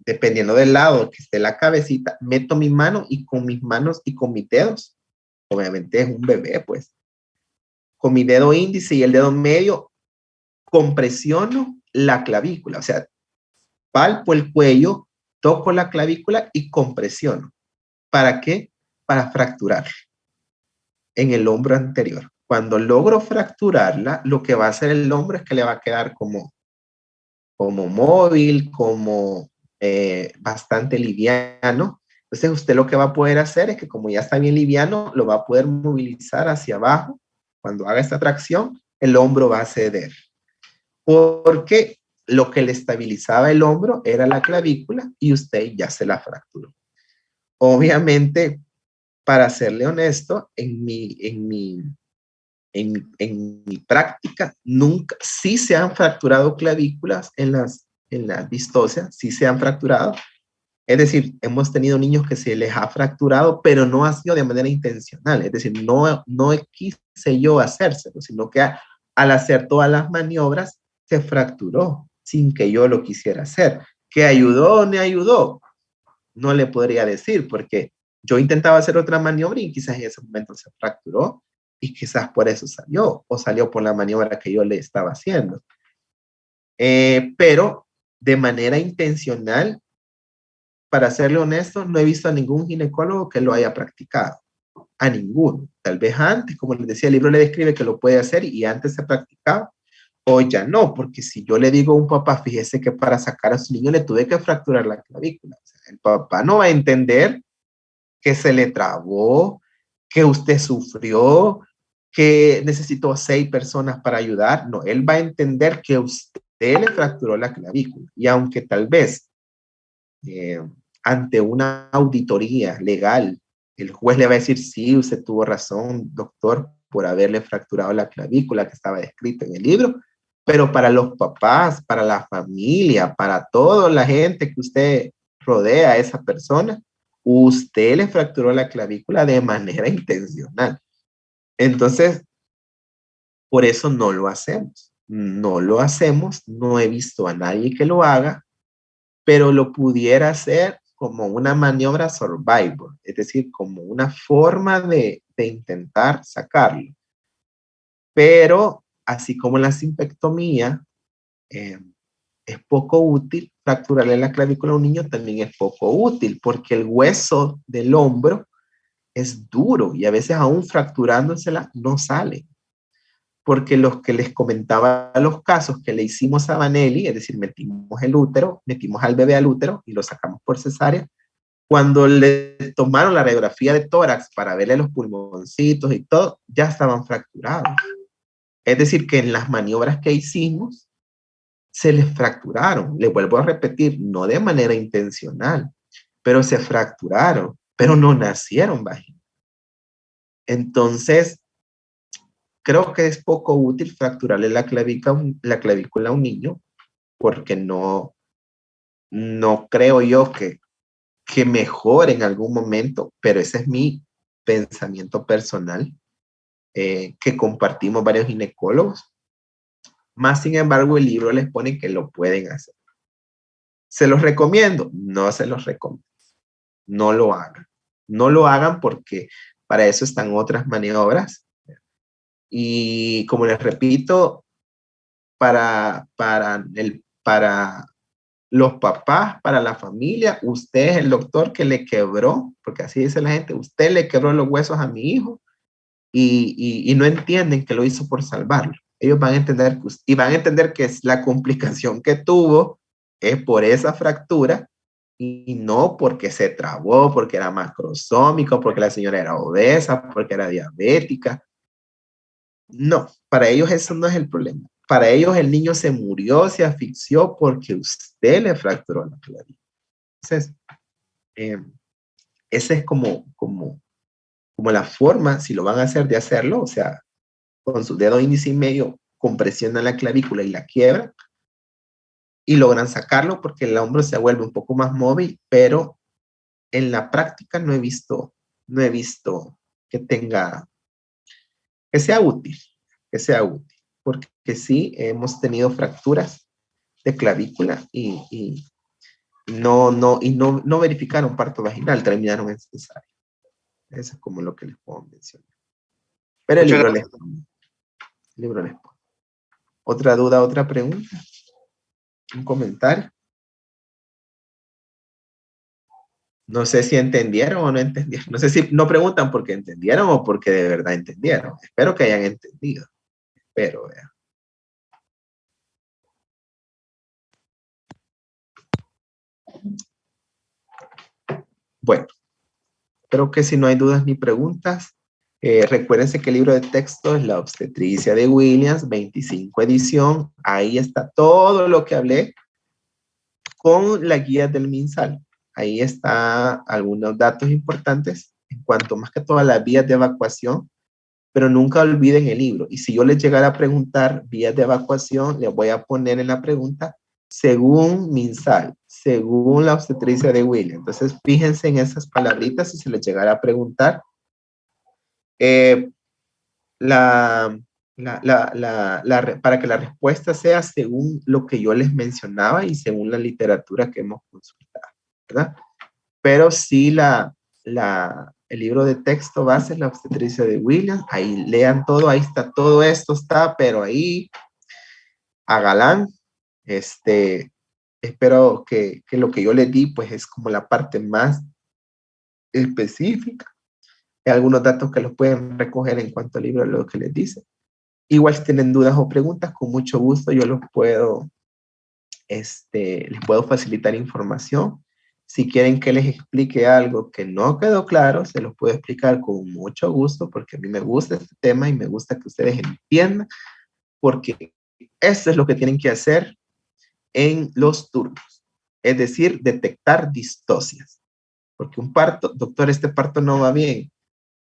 Speaker 1: dependiendo del lado que esté la cabecita, meto mi mano y con mis manos y con mis dedos, obviamente es un bebé, pues, con mi dedo índice y el dedo medio, compresiono la clavícula, o sea, palpo el cuello, toco la clavícula y compresiono. ¿Para qué? Para fracturar en el hombro anterior. Cuando logro fracturarla, lo que va a hacer el hombro es que le va a quedar como móvil, como bastante liviano. Entonces usted lo que va a poder hacer es que como ya está bien liviano, lo va a poder movilizar hacia abajo. Cuando haga esta tracción, el hombro va a ceder. Porque lo que le estabilizaba el hombro era la clavícula y usted ya se la fracturó. Obviamente, para serle honesto, en mi práctica, nunca, sí se han fracturado clavículas en las distocias, sí se han fracturado. Es decir, hemos tenido niños que se les ha fracturado, pero no ha sido de manera intencional. Es decir, no quise yo hacérselo, sino que al hacer todas las maniobras, se fracturó sin que yo lo quisiera hacer. ¿Que ayudó o no ayudó? No le podría decir, porque yo intentaba hacer otra maniobra y quizás en ese momento se fracturó y quizás por eso salió, o salió por la maniobra que yo le estaba haciendo. Pero de manera intencional, para serle honesto, no he visto a ningún ginecólogo que lo haya practicado. A ninguno. Tal vez antes, como les decía, el libro le describe que lo puede hacer y antes se practicaba. Hoy ya no, porque si yo le digo a un papá, fíjese que para sacar a su niño le tuve que fracturar la clavícula. O sea, el papá no va a entender que se le trabó, que usted sufrió, que necesitó 6 personas para ayudar. No, él va a entender que usted le fracturó la clavícula. Y aunque tal vez ante una auditoría legal, el juez le va a decir, sí, usted tuvo razón, doctor, por haberle fracturado la clavícula que estaba descrito en el libro, pero para los papás, para la familia, para toda la gente que usted rodea a esa persona, usted le fracturó la clavícula de manera intencional. Entonces, por eso no lo hacemos. No lo hacemos, no he visto a nadie que lo haga, pero lo pudiera hacer como una maniobra survival, es decir, como una forma de intentar sacarlo. Pero, así como la simpectomía es poco útil, fracturarle la clavícula a un niño también es poco útil, porque el hueso del hombro es duro y a veces aún fracturándosela no sale. Porque los que les comentaba los casos que le hicimos a Vanelli, es decir, metimos el útero, metimos al bebé al útero y lo sacamos por cesárea, cuando le tomaron la radiografía de tórax para verle los pulmoncitos y todo, ya estaban fracturados. Es decir, que en las maniobras que hicimos, se les fracturaron. Les vuelvo a repetir, no de manera intencional, pero se fracturaron, pero no nacieron vaginas. Entonces, creo que es poco útil fracturarle la clavícula a un niño, porque no creo yo que mejore en algún momento, pero ese es mi pensamiento personal, que compartimos varios ginecólogos. Más sin embargo, el libro les pone que lo pueden hacer. ¿Se los recomiendo? No se los recomiendo. No lo hagan. No lo hagan porque para eso están otras maniobras. Y como les repito, para los papás, para la familia, usted es el doctor que le quebró, porque así dice la gente, usted le quebró los huesos a mi hijo y no entienden que lo hizo por salvarlo. Ellos van a entender y van a entender que es la complicación que tuvo es por esa fractura y no porque se trabó, porque era macrosómico, porque la señora era obesa, porque era diabética. No, para ellos eso no es el problema. Para ellos el niño se murió, se asfixió porque usted le fracturó la clavícula. Entonces, esa es como la forma, si lo van a hacer, de hacerlo, o sea, con su dedo índice y medio compresiona la clavícula y la quiebra, y logran sacarlo porque el hombro se vuelve un poco más móvil, pero en la práctica no he visto que tenga, que sea útil, porque sí hemos tenido fracturas de clavícula y no verificaron parto vaginal, terminaron en cesárea. Eso es como lo que les puedo mencionar. Pero el
Speaker 3: Muchas
Speaker 1: libro
Speaker 3: gracias.
Speaker 1: les pone. ¿Otra duda, otra pregunta? ¿Un comentario? No sé si entendieron o no entendieron. No sé si no preguntan porque entendieron o porque de verdad entendieron. Espero que hayan entendido. Espero, vean. Bueno, creo que si no hay dudas ni preguntas, recuérdense que el libro de texto es La obstetricia de Williams, 25 edición. Ahí está todo lo que hablé con la guía del MinSal. Ahí está algunos datos importantes en cuanto más que todas las vías de evacuación, pero nunca olviden el libro. Y si yo les llegara a preguntar vías de evacuación, les voy a poner en la pregunta según MinSal, según la obstetricia de Williams. Entonces, fíjense en esas palabritas si se les llegara a preguntar. Para que la respuesta sea según lo que yo les mencionaba y según la literatura que hemos consultado, ¿verdad? Pero sí el libro de texto base es La obstetricia de Williams, ahí lean todo, ahí está, todo esto está, pero ahí a galán, espero que lo que yo les di pues es como la parte más específica. Hay algunos datos que los pueden recoger en cuanto al libro, lo que les dice. Igual si tienen dudas o preguntas, con mucho gusto yo les puedo facilitar información. Si quieren que les explique algo que no quedó claro, se los puedo explicar con mucho gusto, porque a mí me gusta este tema y me gusta que ustedes entiendan, porque eso es lo que tienen que hacer en los turnos, es decir, detectar distocias. Porque un parto, doctor, este parto no va bien,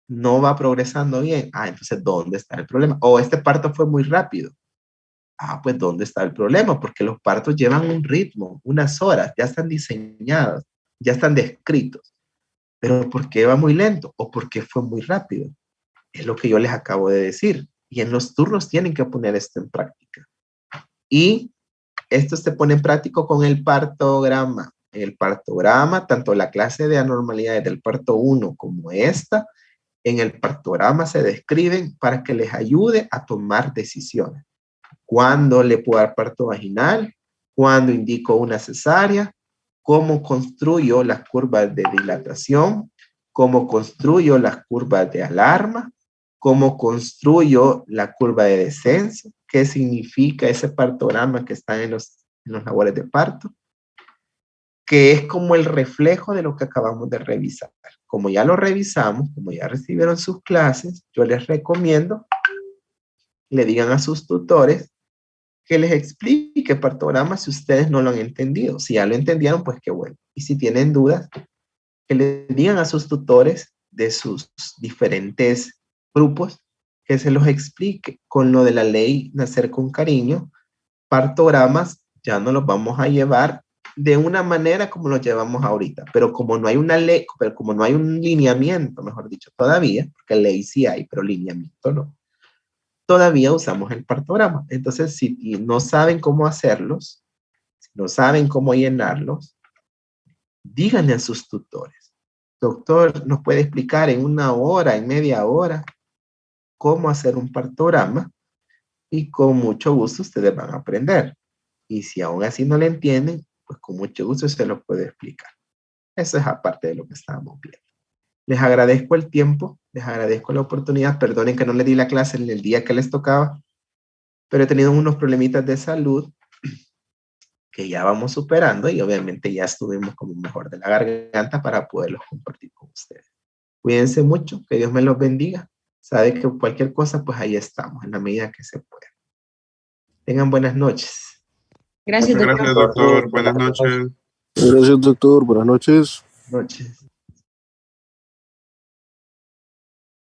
Speaker 1: no va progresando bien. Ah, entonces, ¿dónde está el problema? O este parto fue muy rápido. Ah, pues ¿dónde está el problema? Porque los partos llevan un ritmo, unas horas, ya están diseñados, ya están descritos. Pero ¿por qué va muy lento? ¿O por qué fue muy rápido? Es lo que yo les acabo de decir. Y en los turnos tienen que poner esto en práctica. Y esto se pone en práctica con el partograma. En el partograma, tanto la clase de anormalidades del parto 1 como esta, en el partograma se describen para que les ayude a tomar decisiones. ¿Cuándo le puedo dar parto vaginal? ¿Cuándo indico una cesárea? ¿Cómo construyo las curvas de dilatación? ¿Cómo construyo las curvas de alarma? ¿Cómo construyo la curva de descenso? ¿Qué significa ese partograma que está en los labores de parto? Que es como el reflejo de lo que acabamos de revisar. Como ya lo revisamos, como ya recibieron sus clases, yo les recomiendo le digan a sus tutores que les explique partograma si ustedes no lo han entendido. Si ya lo entendieron, pues qué bueno. Y si tienen dudas, que le digan a sus tutores de sus diferentes grupos que se los explique. Con lo de la ley Nacer con Cariño, partogramas ya no los vamos a llevar de una manera como los llevamos ahorita, pero como no hay una ley, pero como no hay un lineamiento, mejor dicho, todavía, porque ley sí hay, pero lineamiento no, todavía usamos el partograma. Entonces, si no saben cómo hacerlos, si no saben cómo llenarlos, díganle a sus tutores. Doctor, ¿nos puede explicar en una hora, en media hora, cómo hacer un partograma? Y con mucho gusto ustedes van a aprender. Y si aún así no le entienden, pues con mucho gusto se lo puedo explicar. Eso es aparte de lo que estábamos viendo. Les agradezco el tiempo, les agradezco la oportunidad. Perdonen que no les di la clase en el día que les tocaba, pero he tenido unos problemitas de salud que ya vamos superando y obviamente ya estuvimos como mejor de la garganta para poderlos compartir con ustedes. Cuídense mucho, que Dios me los bendiga. Sabe que cualquier cosa, pues ahí estamos, en la medida que se pueda. Tengan buenas noches.
Speaker 2: Gracias,
Speaker 3: Muchas
Speaker 2: doctor.
Speaker 3: gracias, doctor. Buenas noches.
Speaker 4: Gracias, doctor. Buenas noches.
Speaker 1: Noches.